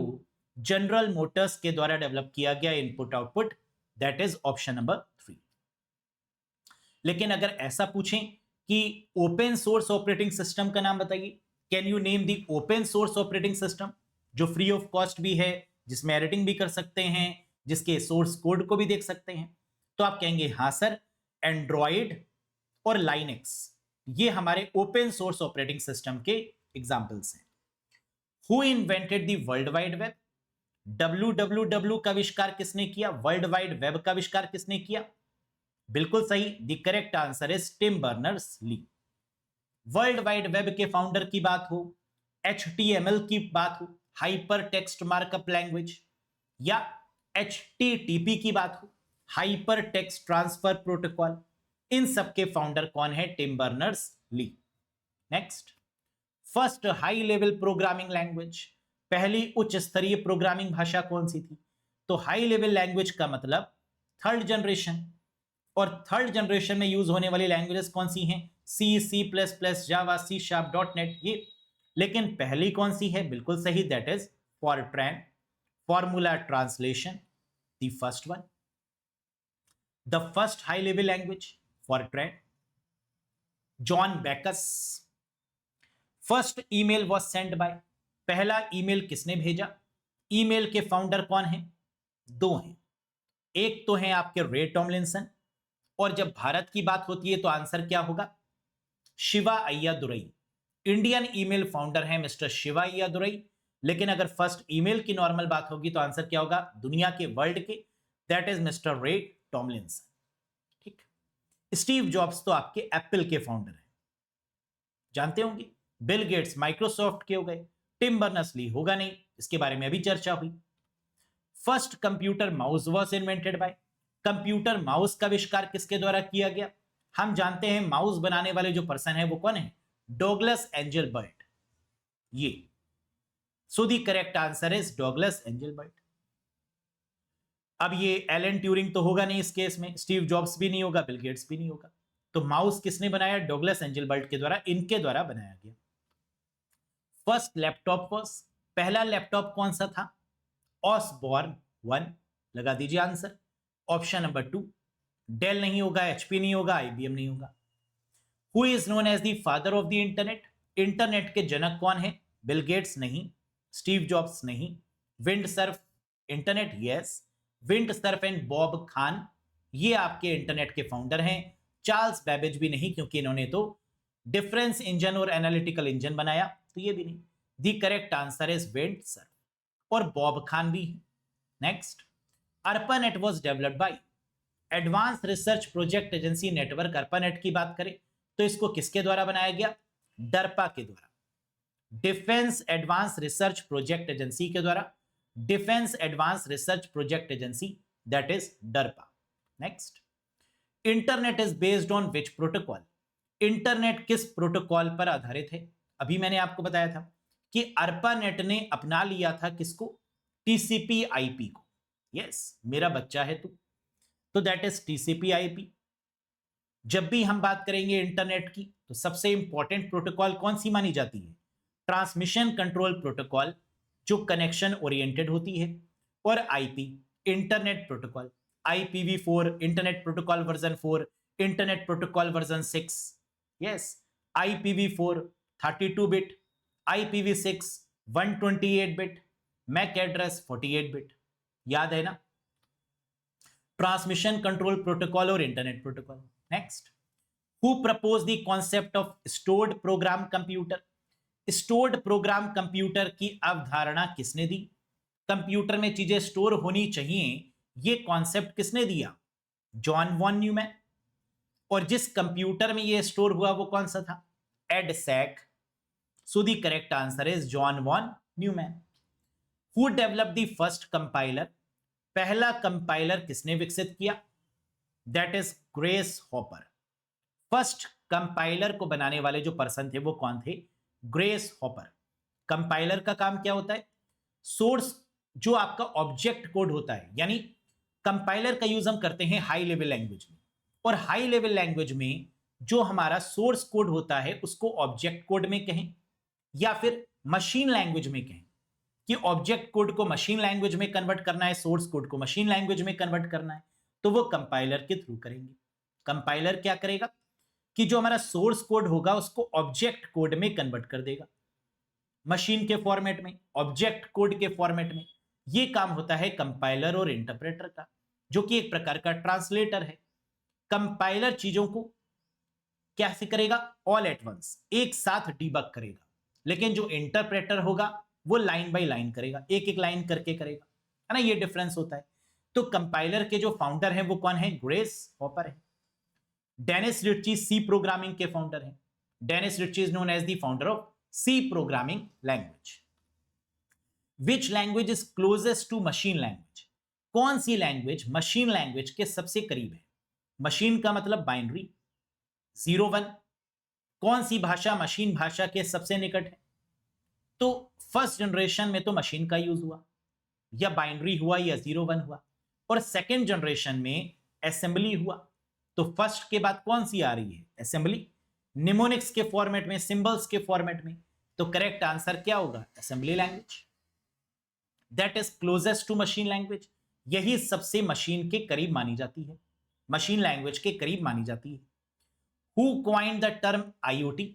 general Motors के द्वारा डेवलप किया गया input output, that is option number 3। लेकिन अगर ऐसा पूछें कि ओपन सोर्स ऑपरेटिंग सिस्टम का नाम बताइए, can you name the open source operating system, जो फ्री ऑफ कॉस्ट भी है, जिसमें एडिटिंग भी कर सकते हैं, जिसके सोर्स कोड को भी देख सकते हैं, तो आप कहेंगे हाँ सर, एंड्रॉइड और लाइनेक्स, ये हमारे ओपन सोर्स ऑपरेटिंग सिस्टम के एग्जांपल्स हैं। Who invented the world Wide web, WWW का आविष्कार किसने किया? वर्ल्ड वाइड वेब का आविष्कार किसने किया? बिल्कुल सही, the correct answer is Tim Berners Lee. World Wide Web के फाउंडर की बात हो, HTML की बात हो, हाइपर टेक्स्ट मार्कअप लैंग्वेज, या HTTP की बात हो, हाइपर टेक्स्ट ट्रांसफर प्रोटोकॉल, इन सब के फाउंडर कौन है? Tim Berners Lee. Next. First high level programming language, पहली उच्च स्तरीय प्रोग्रामिंग भाषा कौन सी थी? तो हाई लेवल लैंग्वेज का मतलब थर्ड जनरेशन, और थर्ड जनरेशन में यूज होने वाली लैंग्वेजेस कौन सी हैं? C++, जावा, C#, .NET, ये लेकिन पहली कौन सी है? बिल्कुल सही, that is FORTRAN, formula translation, the first one, the first high level language FORTRAN. John Backus, first email was send by, पहला ईमेल किसने भेजा? ईमेल के फाउंडर कौन है? दो हैं, एक तो है आपके रे टॉमलिंसन, और जब भारत की बात होती है तो आंसर क्या होगा? Shiva Ayyadurai. Indian email founder है मिस्टर शिवा अय्यादुरई, लेकिन अगर फर्स्ट ईमेल की नॉर्मल बात होगी तो आंसर क्या होगा? दुनिया के, वर्ल्ड के, दैट इज मिस्टर रे टॉमलिंसन। ठीक। स्टीव जॉब्स तो आपके एप्पल के फाउंडर हैं, जानते होंगे। बिल गेट्स माइक्रोसॉफ्ट के हो गए, टिम बर्नर्स-ली होगा नहीं, इसके बारे में अभी चर्चा हुई। First computer mouse was invented by, computer mouse का आविष्कार किसके द्वारा किया गया? हम जानते हैं माउस बनाने वाले जो पर्सन है वो कौन है? Douglas Engelbart. ये so the correct answer is Douglas Engelbart. अब ये एलन ट्यूरिंग तो होगा नहीं इस केस में, स्टीव जॉब्स भी नहीं होगा, बिल गेट्स भी नहीं होगा, तो माउस किसने बनाया? डॉगलस एंजलबर्ट के द्वारा, इनके द्वारा बनाया गया। फर्स्ट लैपटॉप वॉज, पहला लैपटॉप कौन सा था? ऑसबॉर्न 1, लगा दीजिए आंसर। ऑप्शन नंबर 2, डेल नहीं होगा, एचपी नहीं होगा, आईबीएम नहीं होगा। Who is known as the father of the internet, internet के जनक कौन है? बिल गेट्स नहीं, स्टीव जॉब्स नहीं, Vint Cerf internet, yes, Vint Cerf and Bob Kahn, ये आपके इंटरनेट के फाउंडर हैं। चार्ल्स बेबेज भी नहीं, क्योंकि इन्होंने तो डिफरेंस इंजन और एनालिटिकल इंजन बनाया, तो ये भी नहीं। The correct answer is wind Surf, और बॉब खान भी। Next, ARPANET was developed by, advance research project agency network ARPANET की बात करें तो इसको किसके द्वारा बनाया गया? डरपा के द्वारा, defence advance research project agency के द्वारा, defence advance research project agency, that is DARPA. Next, internet is based on which protocol, internet किस प्रोटोकॉल पर आधारित है? अभी मैंने आपको बताया था कि ARPANET ने अपना लिया था किसको? TCP IP को। यस, मेरा बच्चा है तू, तो दैट इज TCP IP। जब भी हम बात करेंगे इंटरनेट की तो सबसे इंपॉर्टेंट प्रोटोकॉल कौन सी मानी जाती है? ट्रांसमिशन कंट्रोल प्रोटोकॉल, जो कनेक्शन ओरिएंटेड होती है, और IP internet protocol, IPv4 internet protocol version 4, internet protocol version 6, yes, IPv4 32 bit, IPv6 128 bit, MAC address 48 bit, याद है ना? ट्रांसमिशन कंट्रोल प्रोटोकॉल और internet protocol. Next, who propose the concept of stored program computer, stored program computer की अवधारणा किसने दी? Computer में चीजें store होनी चाहिए, ये कॉन्सेप्ट किसने दिया? John von Neumann. और जिस कंप्यूटर में ये स्टोर हुआ वो कौन सा था? EDSAC. So the correct answer is John von Neumann. Who develop the first compiler, पहला कंपाइलर किसने विकसित किया? That is Grace Hopper. First compiler को बनाने वाले जो पर्सन थे वो कौन थे? Grace hopper. कंपाइलर का काम क्या होता है? सोर्स, जो आपका ऑब्जेक्ट कोड होता है, यानी कंपाइलर का यूज हम करते हैं हाई लेवल लैंग्वेज में, और हाई लेवल लैंग्वेज में जो हमारा सोर्स कोड होता है उसको ऑब्जेक्ट कोड में कहें, या फिर मशीन लैंग्वेज में कहें, कि ऑब्जेक्ट कोड को मशीन लैंग्वेज में कन्वर्ट करना है, सोर्स कोड को मशीन लैंग्वेज में कन्वर्ट करना है, तो वो कंपाइलर के थ्रू करेंगे। कंपाइलर क्या करेगा कि जो हमारा सोर्स कोड होगा उसको ऑब्जेक्ट कोड में कन्वर्ट कर देगा, मशीन के फॉर्मेट में, ऑब्जेक्ट कोड के फॉर्मेट में। ये काम होता है कंपाइलर और इंटरप्रेटर का, जो कि एक प्रकार का ट्रांसलेटर है। कंपाइलर चीजों को कैसे करेगा? ऑल एट वंस, एक साथ डीबग करेगा, लेकिन जो इंटरप्रेटर होगा वो लाइन बाय लाइन करेगा, एक एक लाइन करके करेगा, है ना? ये डिफरेंस होता है। तो कंपाइलर के जो फाउंडर हैं वो कौन है? ग्रेस हॉपर है। डेनिस रिच्ची सी प्रोग्रामिंग के फाउंडर हैं। Dennis Ritchie is known as the founder of C programming language. Which language is closest to machine language, कौन सी लैंग्वेज मशीन लैंग्वेज के सबसे करीब है? मशीन का मतलब बाइनरी 0 1। कौन सी भाषा मशीन भाषा के सबसे निकट है? तो फर्स्ट जनरेशन में तो मशीन का यूज हुआ, या बाइनरी हुआ, या 0 1 हुआ, और सेकेंड जनरेशन में असेंबली हुआ। तो फर्स्ट के बाद कौन सी आ रही है? असेंबली। निमोनिक्स के फॉर्मेट में, सिंबल्स के फॉर्मेट में, तो करेक्ट आंसर क्या होगा? Assembly language, that is closest to machine language. यही सबसे मशीन के करीब मानी जाती है, मशीन लैंग्वेज के करीब मानी जाती है। Who coined the term IoT?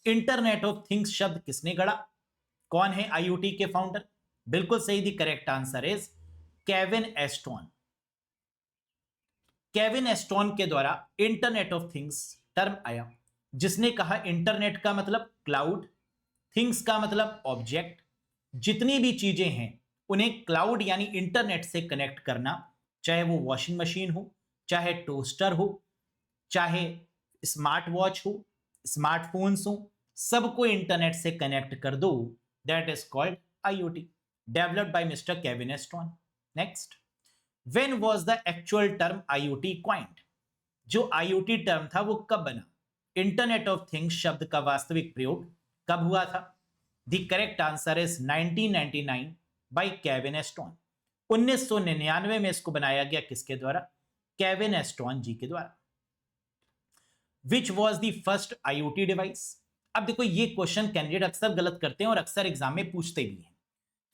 Internet of things शब्द किसने गढ़ा? कौन है आईओटी के फाउंडर? बिल्कुल सही, the correct answer is Kevin Aston. Kevin Aston के द्वारा इंटरनेट ऑफ थिंग्स टर्म आया, जिसने कहा इंटरनेट का मतलब क्लाउड, थिंग्स का मतलब ऑब्जेक्ट, जितनी भी चीजें हैं उन्हें क्लाउड यानी इंटरनेट से कनेक्ट करना, चाहे वो वॉशिंग मशीन हो, चाहे टोस्टर हो, चाहे स्मार्ट वॉच हो, स्मार्टफोन्स हो, सबको इंटरनेट से कनेक्ट कर दो, that is called IoT, developed by mister Kevin Ashton. Next, when was the actual term IoT coined? जो आईओटी टर्म था वो कब बना? इंटरनेट ऑफ थिंग्स शब्द का वास्तविक प्रयोग कब हुआ था? The correct answer is 1999 by Kevin Ashton. 1999 में इसको बनाया गया, किसके द्वारा? केविन एस्टोन जी के द्वारा। Which was the first IoT device? अब देखो, ये क्वेश्चन कैंडिडेट अक्सर गलत करते हैं और अक्सर एग्जाम में पूछते भी हैं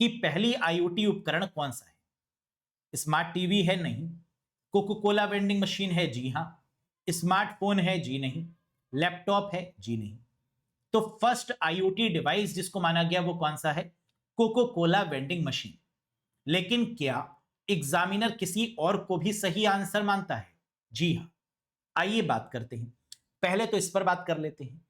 कि पहली आईओटी उपकरण कौन सा है? स्मार्ट टीवी है? नहीं। कोको कोला वेंडिंग मशीन है? जी हां। स्मार्टफोन है? जी नहीं। लैपटॉप है? जी नहीं। तो फर्स्ट आईओटी डिवाइस जिसको माना गया वो कौन सा है? Coca Cola vending machine. लेकिन क्या एग्जामिनर किसी और को भी सही आंसर मानता है? जी हां। आइए बात करते हैं, पहले तो इस पर बात कर लेते हैं।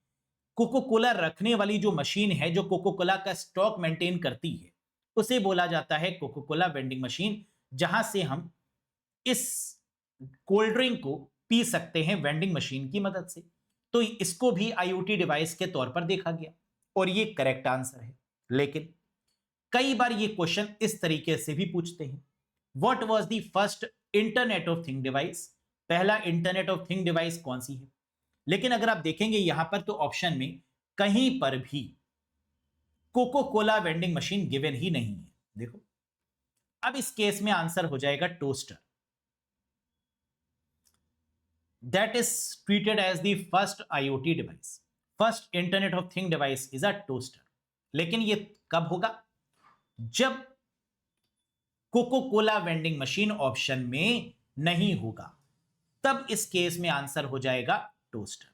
कोको कोला रखने वाली जो मशीन है, जो कोको कोला का स्टॉक मेंटेन करती है, उसे बोला जाता है कोको कोला वेंडिंग मशीन, जहां से हम इस कोल्ड ड्रिंक को पी सकते हैं वेंडिंग मशीन की मदद से। तो इसको भी आईओटी डिवाइस के तौर पर देखा गया और ये करेक्ट आंसर है। लेकिन कई बार ये क्वेश्चन इस तरीके से भी पूछते हैं, what was the first internet of thing device? पहला इंटरनेट ऑफ थिंग डिवाइस कौन सी है? लेकिन अगर आप देखेंगे यहां पर तो ऑप्शन में कहीं पर भी Coca Cola vending machine given ही नहीं है। देखो, अब इस केस में आंसर हो जाएगा toaster, that is treated as the first IoT device. First internet of thing device is a toaster. लेकिन ये कब होगा? जब Coca Cola vending machine option में नहीं होगा, तब इस केस में आंसर हो जाएगा टोस्टर।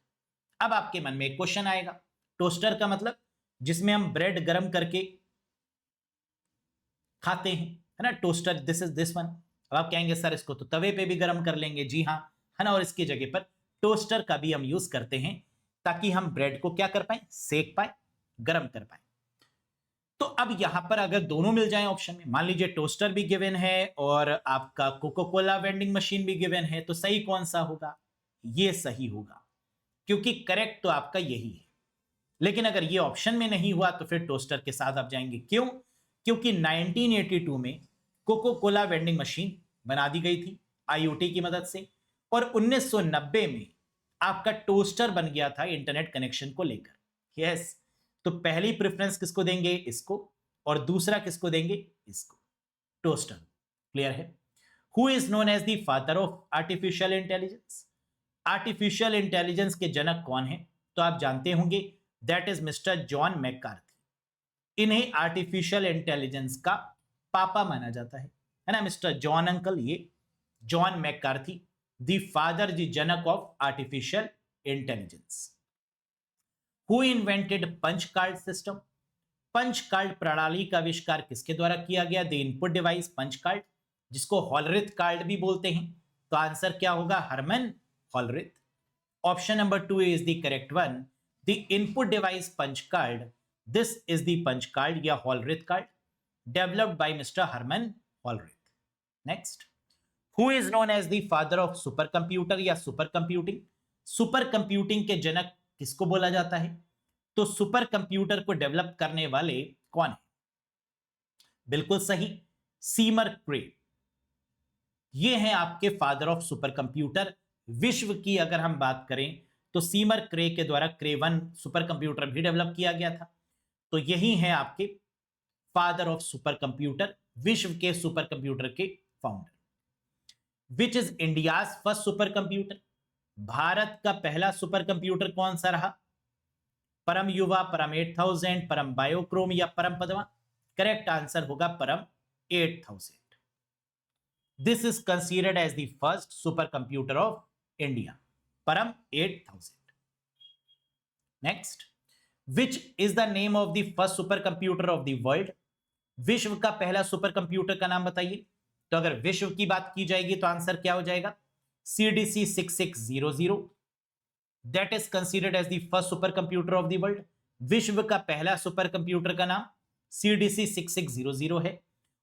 अब आपके मन में एक क्वेश्चन आएगा, टोस्टर का मतलब जिसमें हम ब्रेड गर्म करके खाते हैं, है ना? Toaster, this is this one. अब आप कहेंगे सर इसको तो तवे पे भी गर्म कर लेंगे। जी हाँ, है ना? और इसकी जगह पर टोस्टर का भी हम यूज करते हैं ताकि हम ब्रेड को क्या कर पाए? सेक पाए, गर्म कर पाए। तो अब यहां पर अगर दोनों मिल जाएं ऑप्शन में, मान लीजिए टोस्टर भी गिवन है और आपका कोको कोला वेंडिंग मशीन भी गिवन है, तो सही कौन सा होगा? ये सही होगा, क्योंकि करेक्ट तो आपका यही है। लेकिन अगर ये ऑप्शन में नहीं हुआ तो फिर टोस्टर के साथ आप जाएंगे। क्यों? क्योंकि 1982 में कोको कोला वेंडिंग मशीन बना दी गई थी आईओटी की मदद से, और 1990 में आपका टोस्टर बन गया था इंटरनेट कनेक्शन को लेकर। यस, तो पहली प्रेफरेंस किसको देंगे? इसको, और दूसरा किसको देंगे? इसको, टोस्टर। क्लियर है? Who is known as the father of artificial intelligence? Artificial intelligence के जनक कौन है? तो आप जानते होंगे, that is mister John McCarthy. इन्हें आर्टिफिशियल इंटेलिजेंस का पापा माना जाता है ना? मिस्टर जॉन अंकल, ये John McCarthy, the father, the जनक of artificial intelligence. Who invented punch card system? Punch card प्रणाली का आविष्कार किसके द्वारा किया गया? The input device punch card, जिसको हॉलरिथ कार्ड भी बोलते हैं। तो आंसर क्या होगा? Herman Hollerith. Option number 2 is the correct one, the input device punch card. This is the punch card या Hollerith card, developed by mister Herman Hollerith. Next, who is known as the father of super computer या super computing? Super computing के जनक किसको बोला जाता है? तो super computer को डेवलप करने वाले कौन है? बिल्कुल सही, सीमर क्रे। ये हैं आपके फादर ऑफ सुपर कंप्यूटर। विश्व की अगर हम बात करें तो सीमर क्रे के द्वारा क्रे 1 सुपर कंप्यूटर भी डेवलप किया गया था। तो यही है आपके फादर ऑफ सुपर कंप्यूटर, विश्व के सुपर कंप्यूटर के founder. Which is India's first super computer? Bharat का पहला सुपर कंप्यूटर कौन सा रहा? परम युवा, परम 8000, परम बायोक्रोम या परम पदमा? करेक्ट आंसर होगा परम 8000. This is considered as the first supercomputer of India. Param 8000. Next, which is the name of the first supercomputer of the world? विश्व का पहला सुपर कंप्यूटर का नाम बताइए. तो अगर विश्व की बात की जाएगी तो आंसर क्या हो जाएगा? CDC 6600. That is considered as the first supercomputer of the world. विश्व का पहला सुपर कंप्यूटर का नाम CDC 6600 है.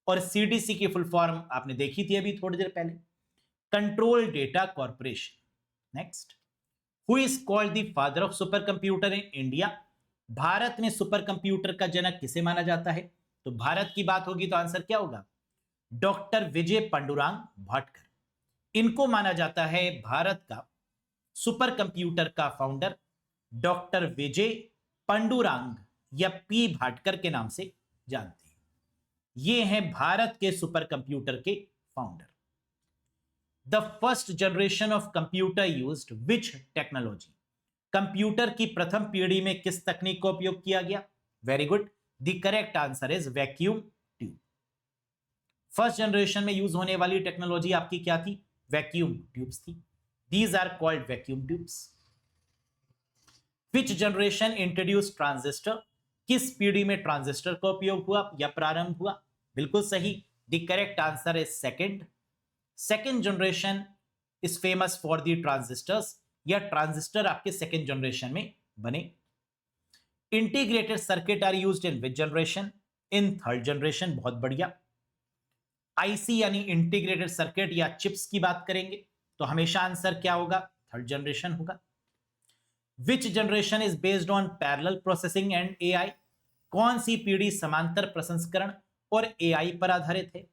और CDC की फुल फॉर्म आपने देखी थी अभी थोड़ी देर पहले, control data corporation. Next, who is called the father of super computer in India? Bharat में सुपर कंप्यूटर का जनक किसे माना जाता है? तो भारत की बात होगी तो आंसर क्या होगा? डॉक्टर विजय पांडुरंग भाटकर. इनको माना जाता है भारत का सुपर कंप्यूटर का फाउंडर. डॉक्टर विजय पांडुरंग या पी भाटकर के नाम से जानते हैं. ये हैं भारत के सुपर कंप्यूटर के founder. The first generation of computer used which technology? Computer की प्रथम पीढ़ी में किस तकनीक का उपयोग किया गया? Very good, the correct answer is vacuum tube. First generation में यूज होने वाली टेक्नोलॉजी आपकी क्या थी? वैक्यूम ट्यूब्स थी. These are called vacuum tubes. Which generation introduce transistor? किस पीढ़ी में ट्रांजिस्टर का उपयोग हुआ या प्रारंभ हुआ? बिल्कुल सही, the correct answer is second. Second generation is famous for the transistors, या ट्रांजिस्टर आपके सेकंड जनरेशन में बने. Integrated circuit are used in which generation? In third generation. बहुत बढ़िया. आईसी यानी इंटीग्रेटेड सर्किट या चिप्स की बात करेंगे तो हमेशा आंसर क्या होगा? थर्ड जनरेशन होगा. विच generation is based on parallel processing and AI? कौन सी पीढ़ी समांतर प्रसंस्करण और एआई पर आधारित है?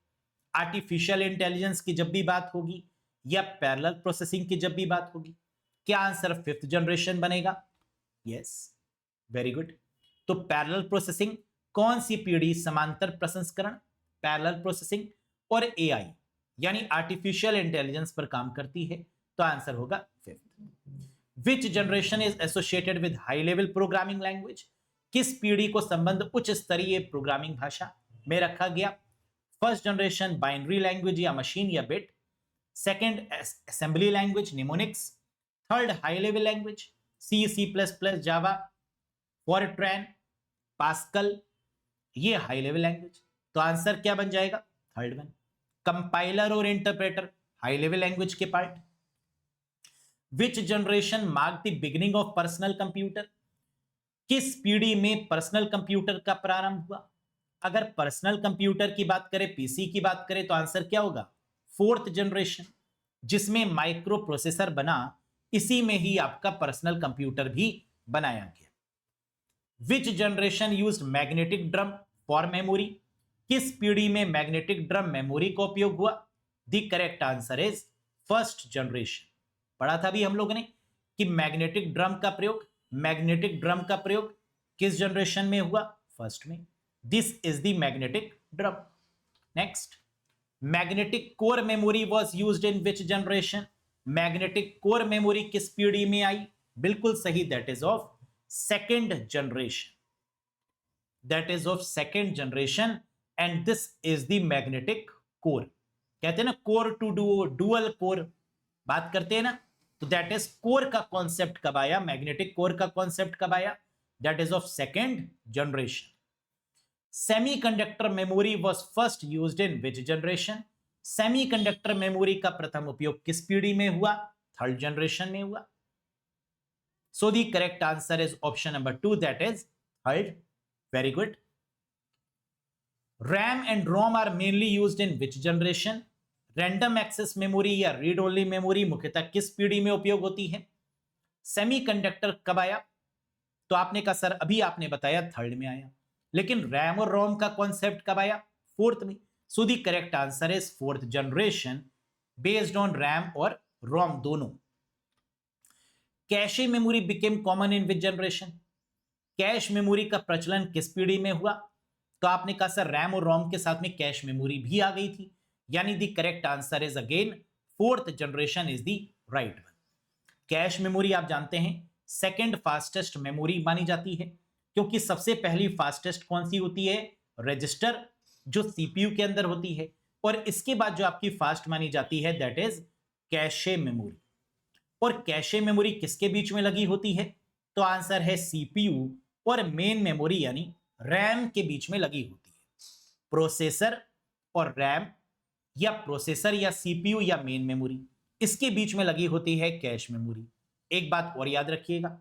आर्टिफिशियल इंटेलिजेंस की जब भी बात होगी या पैरेलल प्रोसेसिंग की जब भी बात होगी, क्या आंसर फिफ्थ जनरेशन बनेगा? Yes, very good. तो पैरेलल प्रोसेसिंग, कौन सी पीढ़ी समांतर प्रसंस्करण, पैरेलल प्रोसेसिंग और एआई यानी आर्टिफिशियल इंटेलिजेंस पर काम करती है? तो आंसर होगा fifth. Which generation is associated with high level programming language? किस पीढ़ी को संबंध उच्च स्तरीय प्रोग्रामिंग भाषा में रखा गया? फर्स्ट जनरेशन बाइनरी लैंग्वेज या मशीन या bit. Second assembly language mnemonics. Third high level language C, C plus plus, Java, Fortran, Pascal. ये हाई लेवल लैंग्वेज. तो आंसर क्या बन जाएगा? Third one. कंपाइलर और इंटरप्रेटर हाई लेवल लैंग्वेज के part. Which generation mark the beginning of personal computer? किस पीढ़ी में पर्सनल कंप्यूटर का प्रारंभ हुआ? अगर पर्सनल कंप्यूटर की बात करें, पीसी की बात करें तो आंसर क्या होगा? फोर्थ जनरेशन, जिसमें माइक्रो प्रोसेसर बना, इसी में ही आपका पर्सनल कंप्यूटर भी बनाया गया. विच generation used magnetic drum for memory? किस पीढ़ी में मैग्नेटिक ड्रम मेमोरी का उपयोग हुआ? The correct answer is first generation. पढ़ा था भी हम लोगों ने कि मैग्नेटिक ड्रम का प्रयोग किस जनरेशन में हुआ? फर्स्ट में. This is the magnetic drum. Next, magnetic core memory was used in which generation? Magnetic core memory किस पीढ़ी में आई? बिल्कुल सही, that is of second generation. That is of second generation and this is the magnetic core. कहते हैं ना core to dual core बात करते हैं ना, तो दैट इज कोर का कॉन्सेप्ट कब आया? मैग्नेटिक कोर का कॉन्सेप्ट कब आया? That is of second generation. Semiconductor memory was first used in which generation? Semiconductor memory का प्रथम उपयोग किस पीढ़ी में हुआ? थर्ड जनरेशन में हुआ. So the correct answer is option number 2, that is third. Very good. RAM and ROM are mainly used in which generation? Random access memory या रीड ओनली मेमोरी मुख्यतः किस पीढ़ी में उपयोग होती है? सेमीकंडक्टर कब आया? तो आपने कहा सर अभी आपने बताया थर्ड में आया, लेकिन रैम और रोम का कॉन्सेप्ट कब आया? फोर्थ में. सो the correct answer is fourth generation based on RAM और रोम दोनों. Cache memory became common in which generation? Cache memory का प्रचलन किस पीढ़ी में हुआ? तो आपने कहा सर रैम और रोम के साथ में कैश मेमोरी भी आ गई थी, यानी the correct answer is again fourth generation is the right one. Cache memory आप जानते हैं सेकंड फास्टेस्ट मेमोरी मानी जाती है, क्योंकि सबसे पहली फास्टेस्ट कौन सी होती है, रजिस्टर, जो सीपीयू के अंदर होती है, और इसके बाद जो आपकी फास्ट मानी जाती है दैट इज कैशे मेमोरी। और कैशे मेमोरी किसके बीच में लगी होती है, तो आंसर है सीपीयू और मेन मेमोरी यानी रैम के बीच में लगी होती है। प्रोसेसर और रैम, या प्रोसेसर या सीपीयू या मेन मेमोरी, इसके बीच में लगी होती है कैश मेमोरी। एक बात और याद रखिएगा,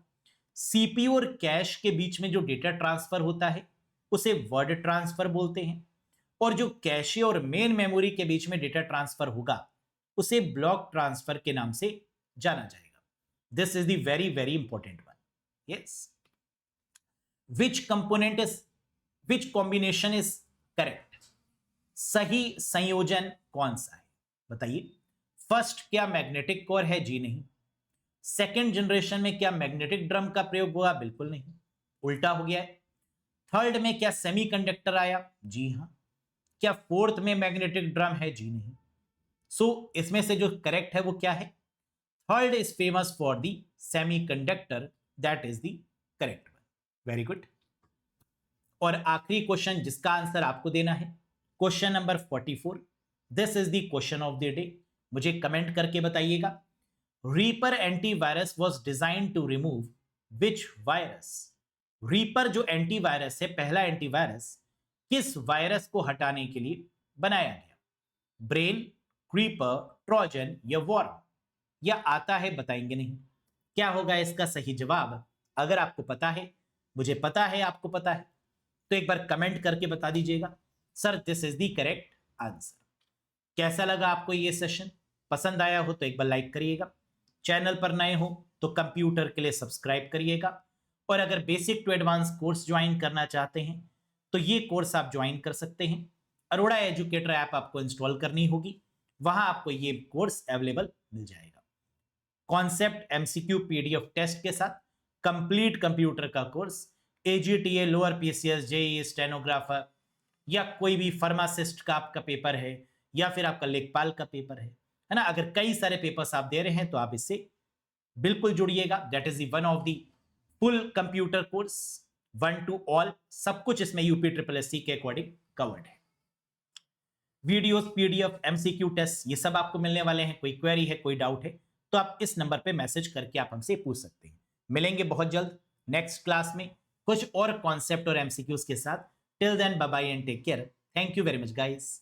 सीपीयू और कैश के बीच में जो डेटा ट्रांसफर होता है उसे वर्ड ट्रांसफर बोलते हैं, और जो कैशे और मेन मेमोरी के बीच में डेटा ट्रांसफर होगा उसे ब्लॉक ट्रांसफर के नाम से जाना जाएगा। This is the very very important one. Yes, which component is, which combination is correct, सही संयोजन कौन सा है, बताइए। फर्स्ट, क्या मैग्नेटिक कोर है, जी नहीं। सेकेंड जनरेशन में क्या मैग्नेटिक ड्रम का प्रयोग हुआ, बिल्कुल नहीं, उल्टा हो गया है। थर्ड में क्या सेमीकंडक्टर आया, जी हां। क्या फोर्थ में मैग्नेटिक ड्रम है, जी नहीं। सो इसमें से जो करेक्ट है वो क्या है, third is famous for the semiconductor, that is the correct one. Very good. और आखिरी क्वेश्चन जिसका आंसर आपको देना है, question number 44, this is the question of the day. मुझे कमेंट करके बताइएगा, Reaper antivirus was design to remove which virus. Reaper जो एंटीवायरस है, पहला एंटीवायरस किस वायरस को हटाने के लिए बनाया गया, ब्रेन, क्रीपर, ट्रोजन या वॉर्म, या आता है बताएंगे नहीं। क्या होगा इसका सही जवाब, अगर आपको पता है, मुझे पता है आपको पता है, तो एक बार कमेंट करके बता दीजिएगा, sir this is the correct answer. कैसा लगा आपको ये सेशन, पसंद आया हो तो एक बार लाइक करिएगा, चैनल पर नए हो तो कंप्यूटर के लिए सब्सक्राइब करिएगा, और अगर basic to advance course join करना चाहते हैं तो ये कोर्स आप ज्वाइन कर सकते हैं। अरोड़ा एजुकेटर ऐप आपको इंस्टॉल करनी होगी, वहां आपको ये कोर्स अवेलेबल मिल जाएगा। कॉन्सेप्ट, एमसीक्यू, पीडीएफ टेस्ट के साथ कंप्लीट कंप्यूटर का course, AGTA, lower PCS, JEE, stenographer, या कोई भी फार्मासिस्ट का आपका पेपर है, या फिर आपका लेखपाल का पेपर है ना, अगर कई सारे पेपर्स आप दे रहे हैं तो आप इससे बिल्कुल जुड़िएगा। That is one of the full computer course, 1 to all, सब कुछ इसमें यूपी ट्रिपल एससी के अकॉर्डिंग कवर्ड है। वीडियोस, पीडीएफ, एमसीक्यू टेस्ट, ये सब आपको मिलने वाले हैं। कोई क्वेरी है, कोई डाउट है तो आप इस नंबर पे मैसेज करके आप हमसे पूछ सकते हैं। मिलेंगे बहुत जल्द नेक्स्ट क्लास में कुछ और कॉन्सेप्ट और एमसीक्यूज के साथ। Till then bye bye and take care. Thank you very much guys.